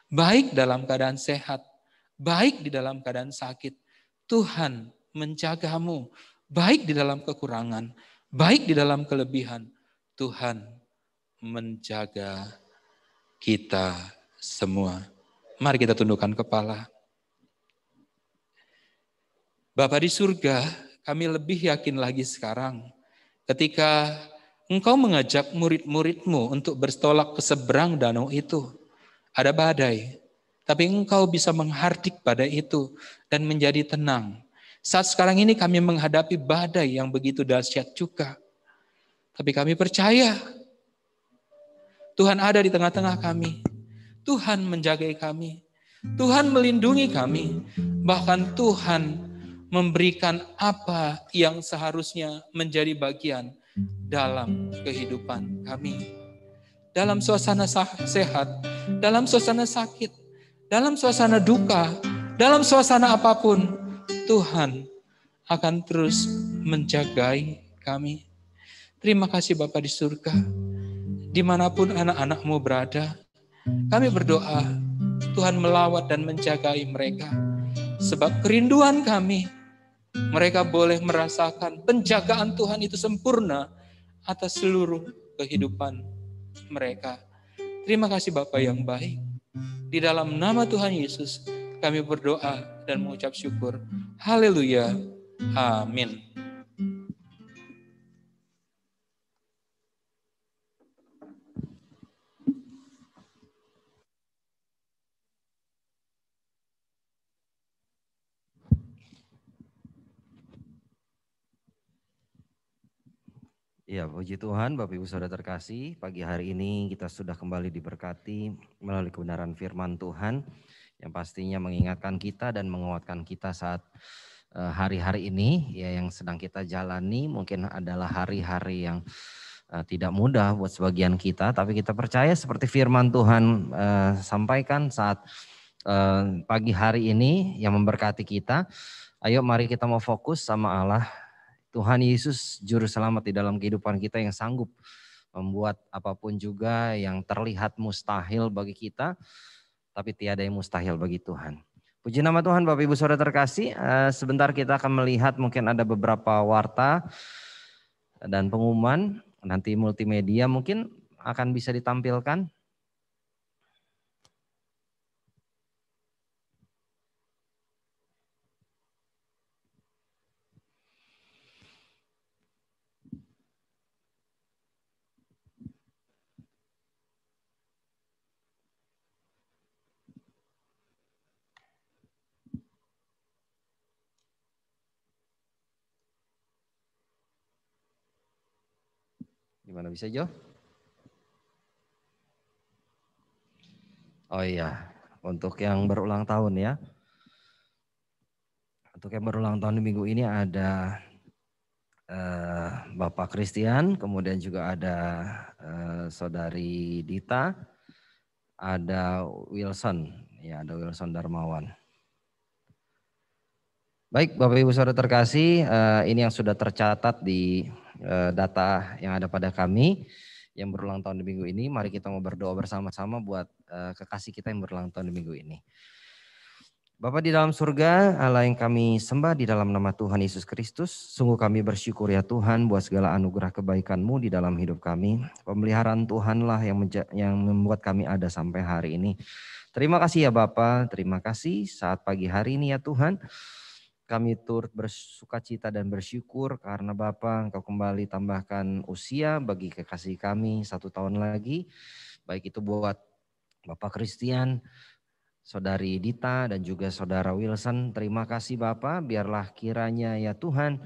baik dalam keadaan sehat, baik di dalam keadaan sakit. Tuhan menjagamu, baik di dalam kekurangan, baik di dalam kelebihan. Tuhan menjaga kita semua. Mari kita tundukkan kepala. Bapa di surga, kami lebih yakin lagi sekarang ketika Engkau mengajak murid-murid-Mu untuk bertolak ke seberang danau itu. Ada badai, tapi Engkau bisa menghardik badai itu dan menjadi tenang. Saat sekarang ini kami menghadapi badai yang begitu dahsyat juga. Tapi kami percaya Tuhan ada di tengah-tengah kami. Tuhan menjagai kami. Tuhan melindungi kami. Bahkan Tuhan memberikan apa yang seharusnya menjadi bagian dalam kehidupan kami. Dalam suasana sehat, dalam suasana sakit, dalam suasana duka, dalam suasana apapun, Tuhan akan terus menjagai kami. Terima kasih Bapa di surga. Dimanapun anak-anak-Mu berada, kami berdoa Tuhan melawat dan menjagai mereka. Sebab kerinduan kami, mereka boleh merasakan penjagaan Tuhan itu sempurna atas seluruh kehidupan mereka. Terima kasih Bapa yang baik. Di dalam nama Tuhan Yesus kami berdoa dan mengucap syukur. Haleluya. Amin. Ya, puji Tuhan, Bapak Ibu Saudara terkasih, pagi hari ini kita sudah kembali diberkati melalui kebenaran firman Tuhan yang pastinya mengingatkan kita dan menguatkan kita saat hari-hari ini ya yang sedang kita jalani. Mungkin adalah hari-hari yang tidak mudah buat sebagian kita, tapi kita percaya seperti firman Tuhan sampaikan saat pagi hari ini yang memberkati kita. Ayo mari kita mau fokus sama Allah. Tuhan Yesus juru selamat di dalam kehidupan kita yang sanggup membuat apapun juga yang terlihat mustahil bagi kita, tapi tiada yang mustahil bagi Tuhan. Puji nama Tuhan Bapak Ibu Saudara terkasih, sebentar kita akan melihat mungkin ada beberapa warta dan pengumuman, nanti multimedia mungkin akan bisa ditampilkan. Gimana bisa Jo? Oh iya, untuk yang berulang tahun ya. Untuk yang berulang tahun di minggu ini ada Bapak Christian, kemudian juga ada Saudari Dita, ada Wilson, ya ada Wilson Darmawan. Baik, Bapak Ibu Saudara terkasih, ini yang sudah tercatat di data yang ada pada kami yang berulang tahun di minggu ini. Mari kita mau berdoa bersama-sama buat kekasih kita yang berulang tahun di minggu ini. Bapa di dalam surga, Allah yang kami sembah di dalam nama Tuhan Yesus Kristus, sungguh kami bersyukur ya Tuhan buat segala anugerah kebaikan-Mu di dalam hidup kami. Pemeliharaan Tuhanlah yang membuat kami ada sampai hari ini. Terima kasih ya Bapa, terima kasih saat pagi hari ini ya Tuhan. Kami turut bersukacita dan bersyukur karena Bapa Engkau kembali tambahkan usia bagi kekasih kami 1 tahun lagi. Baik itu buat Bapak Christian, Saudari Dita dan juga Saudara Wilson. Terima kasih Bapak, biarlah kiranya ya Tuhan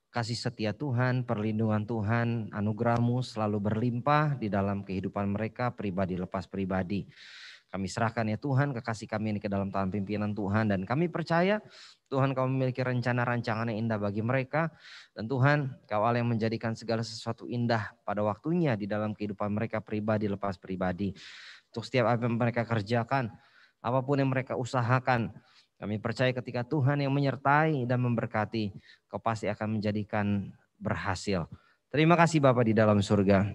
kasih setia Tuhan, perlindungan Tuhan, anugerah-Mu selalu berlimpah di dalam kehidupan mereka pribadi lepas pribadi. Kami serahkan ya Tuhan kekasih kami ini ke dalam tangan pimpinan Tuhan dan kami percaya Tuhan Kau memiliki rencana rancangan yang indah bagi mereka dan Tuhan Kau Allah yang menjadikan segala sesuatu indah pada waktunya di dalam kehidupan mereka pribadi lepas pribadi. Untuk setiap apa yang mereka kerjakan, apapun yang mereka usahakan, kami percaya ketika Tuhan yang menyertai dan memberkati, Kau pasti akan menjadikan berhasil. Terima kasih Bapa di dalam surga.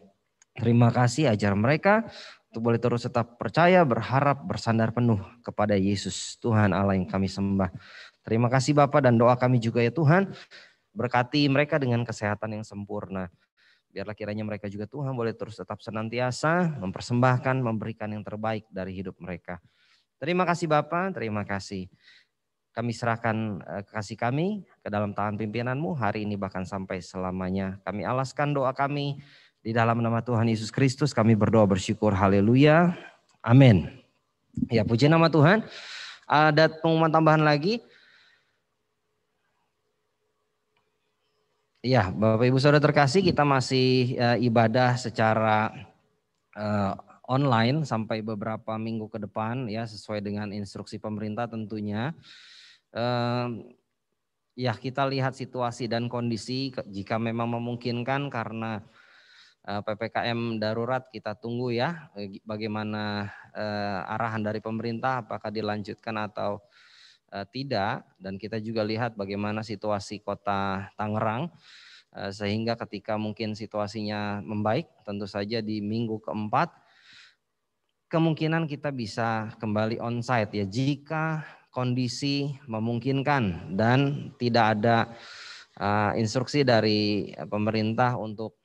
Terima kasih ajar mereka untuk boleh terus tetap percaya, berharap, bersandar penuh kepada Yesus Tuhan Allah yang kami sembah. Terima kasih Bapa dan doa kami juga ya Tuhan, berkati mereka dengan kesehatan yang sempurna. Biarlah kiranya mereka juga Tuhan boleh terus tetap senantiasa mempersembahkan, memberikan yang terbaik dari hidup mereka. Terima kasih Bapa, terima kasih. Kami serahkan kasih kami ke dalam tangan pimpinan-Mu hari ini bahkan sampai selamanya. Kami alaskan doa kami di dalam nama Tuhan Yesus Kristus. Kami berdoa bersyukur, haleluya, amin. Ya puji nama Tuhan. Ada pengumuman tambahan lagi. Ya Bapak Ibu Saudara terkasih, kita masih ibadah secara online sampai beberapa minggu ke depan ya, sesuai dengan instruksi pemerintah tentunya. Ya kita lihat situasi dan kondisi jika memang memungkinkan karena PPKM darurat kita tunggu ya bagaimana arahan dari pemerintah apakah dilanjutkan atau tidak, dan kita juga lihat bagaimana situasi kota Tangerang sehingga ketika mungkin situasinya membaik tentu saja di minggu keempat kemungkinan kita bisa kembali onsite ya jika kondisi memungkinkan dan tidak ada instruksi dari pemerintah untuk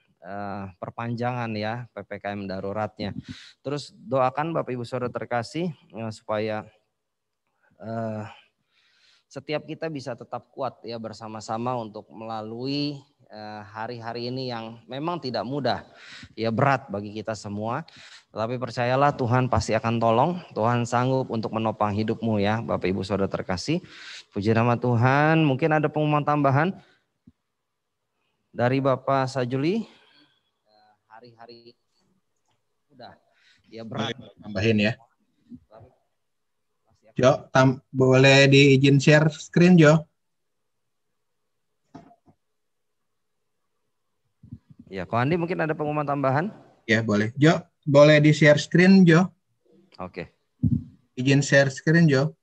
perpanjangan ya PPKM daruratnya. Terus doakan Bapak Ibu Saudara terkasih supaya setiap kita bisa tetap kuat ya bersama-sama untuk melalui hari-hari ini yang memang tidak mudah, ya berat bagi kita semua. Tapi percayalah Tuhan pasti akan tolong, Tuhan sanggup untuk menopang hidupmu ya Bapak Ibu Saudara terkasih. Puji nama Tuhan. Mungkin ada pengumuman tambahan dari Bapak Sajuli. Hari-hari udah ya berat. Tambahin ya. Jo, boleh diizin share screen Jo? Ya, Ko Andi mungkin ada pengumuman tambahan? Ya, boleh. Jo, boleh di share screen Jo? Oke. Izin share screen Jo?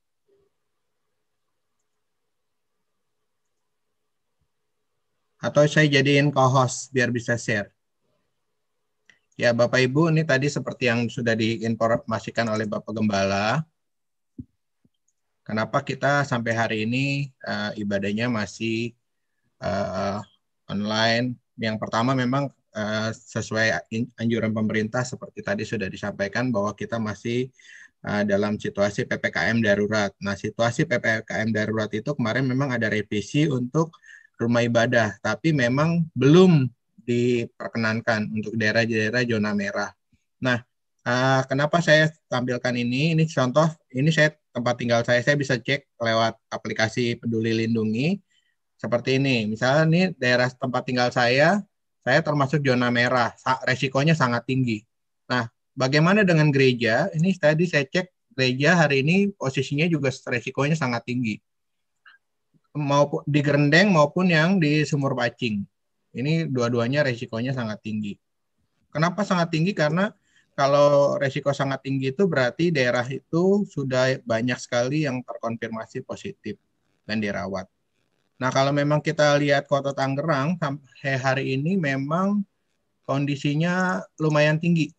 Atau saya jadiin co-host biar bisa share. Ya, Bapak Ibu, ini tadi seperti yang sudah diinformasikan oleh Bapak Gembala. Kenapa kita sampai hari ini ibadahnya masih online? Yang pertama memang sesuai anjuran pemerintah seperti tadi sudah disampaikan bahwa kita masih dalam situasi PPKM darurat. Nah, situasi PPKM darurat itu kemarin memang ada revisi untuk rumah ibadah, tapi memang belum diperkenankan untuk daerah-daerah zona merah. Nah, kenapa saya tampilkan ini? Ini contoh, ini saya tempat tinggal saya bisa cek lewat aplikasi Peduli Lindungi. Seperti ini, misalnya ini daerah tempat tinggal saya termasuk zona merah, resikonya sangat tinggi. Nah, bagaimana dengan gereja? Ini tadi saya cek gereja hari ini posisinya juga resikonya sangat tinggi, maupun di Grendeng maupun yang di Sumur Pacing. Ini dua-duanya resikonya sangat tinggi. Kenapa sangat tinggi? Karena kalau resiko sangat tinggi itu berarti daerah itu sudah banyak sekali yang terkonfirmasi positif dan dirawat. Nah, kalau memang kita lihat Kota Tangerang sampai hari ini memang kondisinya lumayan tinggi.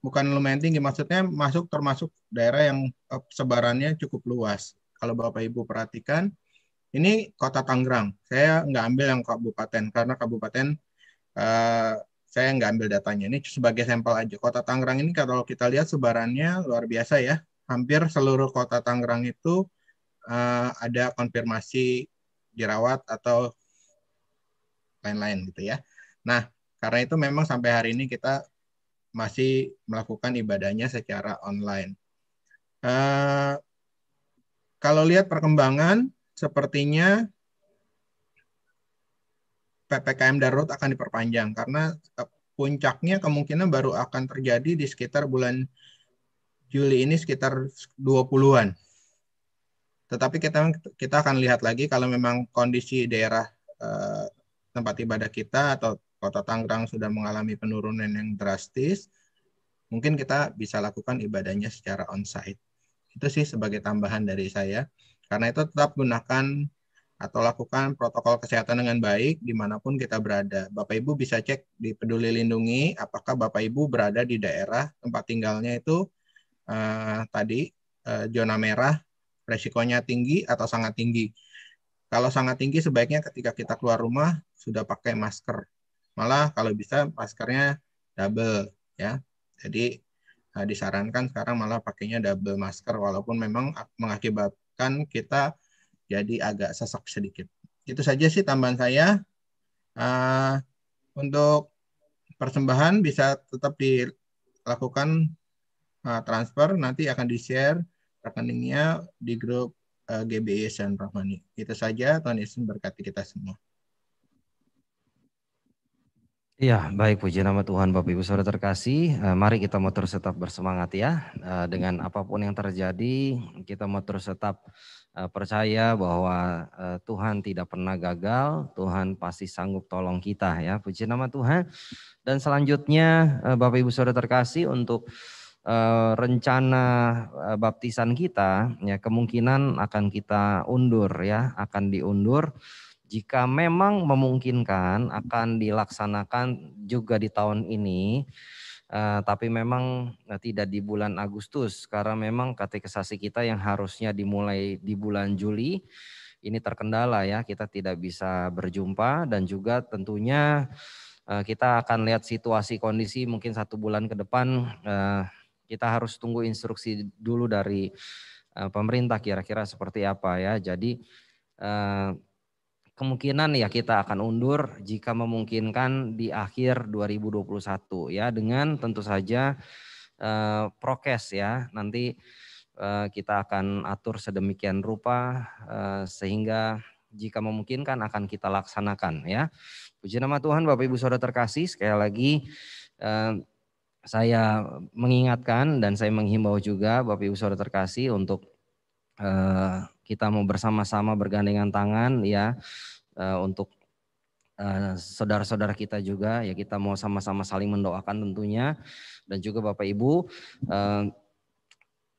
Bukan lumayan tinggi, maksudnya termasuk daerah yang sebarannya cukup luas. Kalau Bapak Ibu perhatikan, ini Kota Tangerang. Saya nggak ambil yang kabupaten, karena kabupaten saya nggak ambil datanya. Ini sebagai sampel aja. Kota Tangerang ini kalau kita lihat sebarannya luar biasa ya. Hampir seluruh Kota Tangerang itu ada konfirmasi dirawat atau lain-lain gitu ya. Nah, karena itu memang sampai hari ini kita masih melakukan ibadahnya secara online. Kalau lihat perkembangan, sepertinya PPKM darurat akan diperpanjang karena puncaknya kemungkinan baru akan terjadi di sekitar bulan Juli ini sekitar 20-an. Tetapi kita akan lihat lagi kalau memang kondisi daerah tempat ibadah kita atau Kota Tangerang sudah mengalami penurunan yang drastis, mungkin kita bisa lakukan ibadahnya secara onsite. Itu sih sebagai tambahan dari saya. Karena itu tetap gunakan atau lakukan protokol kesehatan dengan baik dimanapun kita berada. Bapak Ibu bisa cek di Peduli Lindungi apakah Bapak Ibu berada di daerah tempat tinggalnya itu tadi zona merah, resikonya tinggi atau sangat tinggi. Kalau sangat tinggi sebaiknya ketika kita keluar rumah sudah pakai masker. Malah kalau bisa maskernya double ya. Jadi disarankan sekarang malah pakainya double masker walaupun memang mengakibatkan kita jadi agak sesak sedikit. Itu saja sih tambahan saya. Untuk persembahan bisa tetap dilakukan transfer, nanti akan di-share rekeningnya di grup GBI San Rahmani. Itu saja, Tuhan Yesus berkati kita semua. Iya, baik, puji nama Tuhan. Bapak Ibu Saudara terkasih, mari kita mau terus tetap bersemangat ya. Dengan apapun yang terjadi, kita mau terus tetap percaya bahwa Tuhan tidak pernah gagal, Tuhan pasti sanggup tolong kita ya. Puji nama Tuhan. Dan selanjutnya Bapak Ibu Saudara terkasih, untuk rencana baptisan kita ya kemungkinan akan kita undur ya, akan diundur. Jika memang memungkinkan akan dilaksanakan juga di tahun ini, tapi memang tidak di bulan Agustus karena memang katekisasi kita yang harusnya dimulai di bulan Juli ini terkendala ya, kita tidak bisa berjumpa dan juga tentunya kita akan lihat situasi kondisi mungkin 1 bulan ke depan. Kita harus tunggu instruksi dulu dari pemerintah kira-kira seperti apa ya. Jadi kemungkinan ya kita akan undur jika memungkinkan di akhir 2021 ya, dengan tentu saja prokes ya. Nanti kita akan atur sedemikian rupa sehingga jika memungkinkan akan kita laksanakan ya. Puji nama Tuhan. Bapak Ibu Saudara terkasih, sekali lagi saya mengingatkan dan saya menghimbau juga Bapak Ibu Saudara terkasih untuk kita mau bersama-sama bergandengan tangan ya, untuk saudara-saudara kita juga ya, kita mau sama-sama saling mendoakan tentunya. Dan juga Bapak Ibu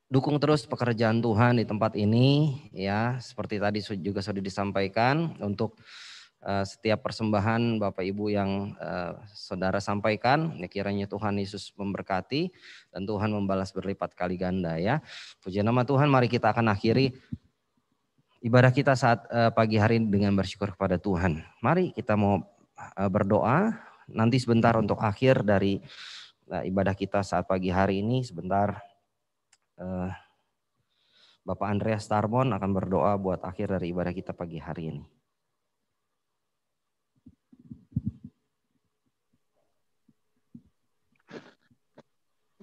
dukung terus pekerjaan Tuhan di tempat ini ya, seperti tadi juga sudah disampaikan, untuk setiap persembahan Bapak Ibu yang saudara sampaikan, ya kiranya Tuhan Yesus memberkati dan Tuhan membalas berlipat kali ganda ya. Puji nama Tuhan, mari kita akan akhiri ibadah kita saat pagi hari ini dengan bersyukur kepada Tuhan. Mari kita mau berdoa, nanti sebentar untuk akhir dari ibadah kita saat pagi hari ini, sebentar Bapak Andreas Tarmon akan berdoa buat akhir dari ibadah kita pagi hari ini.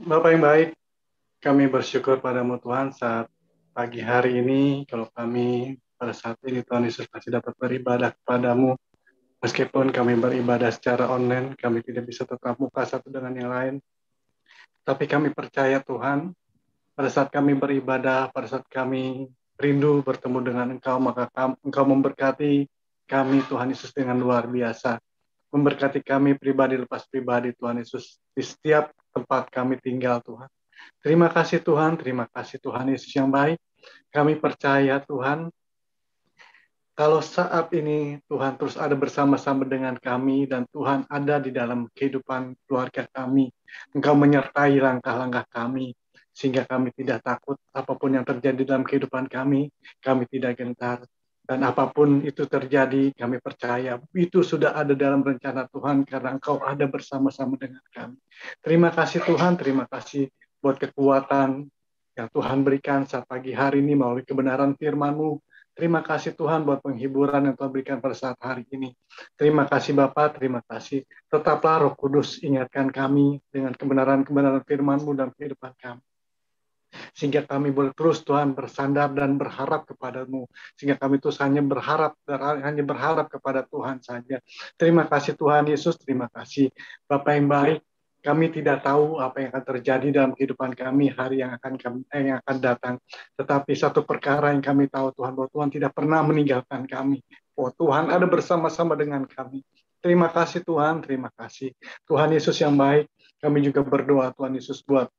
Bapak yang baik, kami bersyukur padamu Tuhan saat pagi hari ini, kalau kami pada saat ini Tuhan Yesus masih dapat beribadah kepadamu. Meskipun kami beribadah secara online, kami tidak bisa tetap muka satu dengan yang lain. Tapi kami percaya Tuhan, pada saat kami beribadah, pada saat kami rindu bertemu dengan Engkau, maka Engkau memberkati kami, Tuhan Yesus, dengan luar biasa. Memberkati kami pribadi lepas pribadi, Tuhan Yesus, di setiap tempat kami tinggal, Tuhan. Terima kasih Tuhan Yesus yang baik. Kami percaya Tuhan, kalau saat ini Tuhan terus ada bersama-sama dengan kami dan Tuhan ada di dalam kehidupan keluarga kami. Engkau menyertai langkah-langkah kami sehingga kami tidak takut apapun yang terjadi dalam kehidupan kami tidak gentar. Dan apapun itu terjadi, kami percaya itu sudah ada dalam rencana Tuhan karena Engkau ada bersama-sama dengan kami. Terima kasih Tuhan, terima kasih buat kekuatan yang Tuhan berikan saat pagi hari ini melalui kebenaran firman-Mu. Terima kasih Tuhan buat penghiburan yang Tuhan berikan pada saat hari ini. Terima kasih Bapak, terima kasih. Tetaplah Roh Kudus ingatkan kami dengan kebenaran-kebenaran firman-Mu dalam kehidupan kami. Sehingga kami boleh terus Tuhan bersandar dan berharap kepadamu. Sehingga kami terus hanya berharap kepada Tuhan saja. Terima kasih Tuhan Yesus, terima kasih Bapak yang baik. Kami tidak tahu apa yang akan terjadi dalam kehidupan kami hari yang akan datang. Tetapi satu perkara yang kami tahu Tuhan, bahwa Tuhan tidak pernah meninggalkan kami. Oh Tuhan ada bersama-sama dengan kami. Terima kasih Tuhan, terima kasih. Tuhan Yesus yang baik, kami juga berdoa Tuhan Yesus buat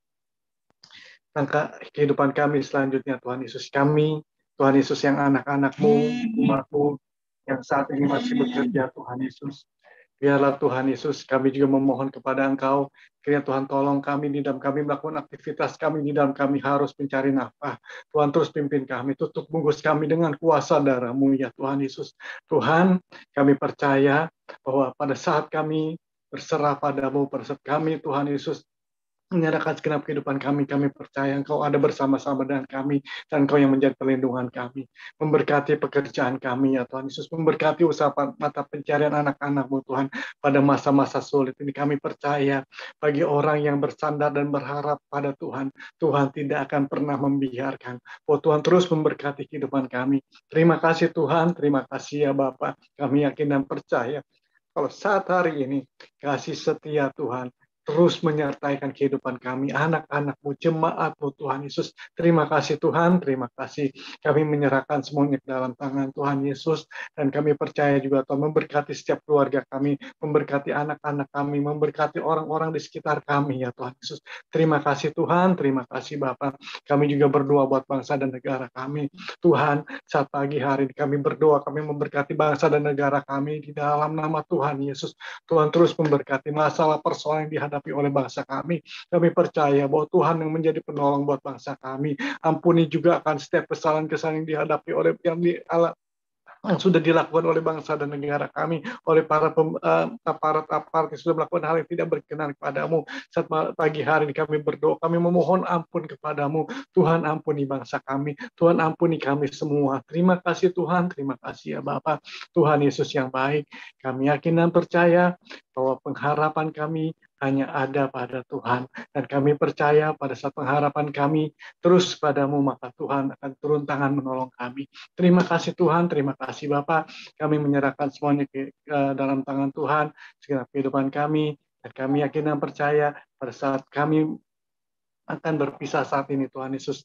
langkah kehidupan kami selanjutnya Tuhan Yesus. Tuhan Yesus yang anak-anak-Mu, umat-Mu yang saat ini masih bekerja Tuhan Yesus. Biarlah Tuhan Yesus, kami juga memohon kepada Engkau, kiranya Tuhan tolong kami di dalam kami melakukan aktivitas kami, di dalam kami harus mencari nafkah. Tuhan terus pimpin kami, tutup bungkus kami dengan kuasa darah-Mu ya Tuhan Yesus. Tuhan, kami percaya bahwa pada saat kami berserah pada-Mu, pada saat kami Tuhan Yesus menyerahkan segenap kehidupan kami percaya Engkau ada bersama-sama dengan kami, dan Engkau yang menjadi perlindungan kami. Memberkati pekerjaan kami ya Tuhan Yesus, memberkati usaha mata pencarian anak-anak-Mu Tuhan, pada masa-masa sulit ini kami percaya, bagi orang yang bersandar dan berharap pada Tuhan, Tuhan tidak akan pernah membiarkan. Oh Tuhan terus memberkati kehidupan kami. Terima kasih Tuhan, terima kasih ya Bapa. Kami yakin dan percaya, kalau saat hari ini, kasih setia Tuhan terus menyertaikan kehidupan kami, anak-anak-Mu, jemaat-Mu Tuhan Yesus. Terima kasih Tuhan, terima kasih. Kami menyerahkan semuanya ke dalam tangan Tuhan Yesus, dan kami percaya juga Tuhan memberkati setiap keluarga kami, memberkati anak-anak kami, memberkati orang-orang di sekitar kami ya Tuhan Yesus. Terima kasih Tuhan, terima kasih Bapa. Kami juga berdoa buat bangsa dan negara kami. Tuhan, saat pagi hari ini kami berdoa, kami memberkati bangsa dan negara kami di dalam nama Tuhan Yesus. Tuhan terus memberkati masalah persoalan yang dihadapi oleh bangsa kami. Kami percaya bahwa Tuhan yang menjadi penolong buat bangsa kami. Ampuni juga akan setiap kesalahan-kesalahan yang dihadapi oleh yang sudah dilakukan oleh bangsa dan negara kami, oleh para aparat-aparat yang sudah melakukan hal yang tidak berkenan kepadamu. Saat pagi hari ini kami berdoa, kami memohon ampun kepadamu. Tuhan ampuni bangsa kami, Tuhan ampuni kami semua. Terima kasih Tuhan, terima kasih ya Bapa. Tuhan Yesus yang baik, kami yakin dan percaya bahwa pengharapan kami hanya ada pada Tuhan. Dan kami percaya pada saat pengharapan kami terus padamu, maka Tuhan akan turun tangan menolong kami. Terima kasih Tuhan, terima kasih Bapak. Kami menyerahkan semuanya ke dalam tangan Tuhan, segenap kehidupan kami. Dan kami yakin dan percaya pada saat kami akan berpisah saat ini, Tuhan Yesus,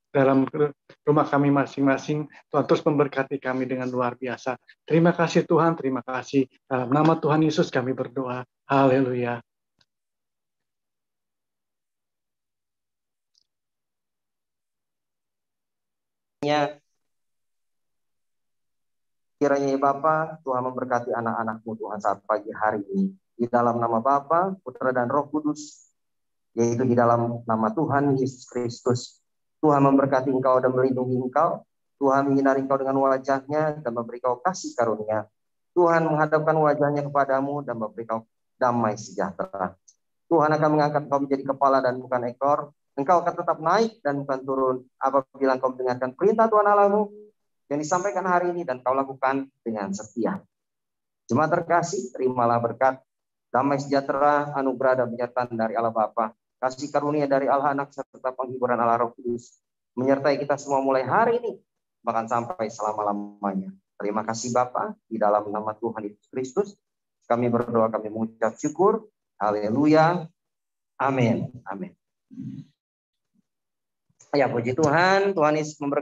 dalam rumah kami masing-masing, Tuhan terus memberkati kami dengan luar biasa. Terima kasih Tuhan, terima kasih. Dalam nama Tuhan Yesus kami berdoa. Haleluya. Kiranya ya Bapa, Tuhan memberkati anak-anak-Mu Tuhan saat pagi hari ini. Di dalam nama Bapa, Putra dan Roh Kudus, yaitu di dalam nama Tuhan Yesus Kristus. Tuhan memberkati engkau dan melindungi engkau. Tuhan menyinari engkau dengan wajahnya dan memberi kau kasih karunia. Tuhan menghadapkan wajahnya kepadamu dan memberi kau damai sejahtera. Tuhan akan mengangkat engkau menjadi kepala dan bukan ekor. Engkau akan tetap naik dan bukan turun apabila engkau mendengarkan perintah Tuhan Allahmu yang disampaikan hari ini dan kau lakukan dengan setia. Jemaat terkasih, terimalah berkat, damai sejahtera, anugerah dan penyertaan dari Allah Bapa, kasih karunia dari Allah Anak serta penghiburan Allah Roh Kudus menyertai kita semua mulai hari ini bahkan sampai selama-lamanya. Terima kasih Bapa, di dalam nama Tuhan Yesus Kristus kami berdoa, kami mengucap syukur. Haleluya. Amin. Amin. Ya, puji Tuhan, Tuhan Yesus memberkati.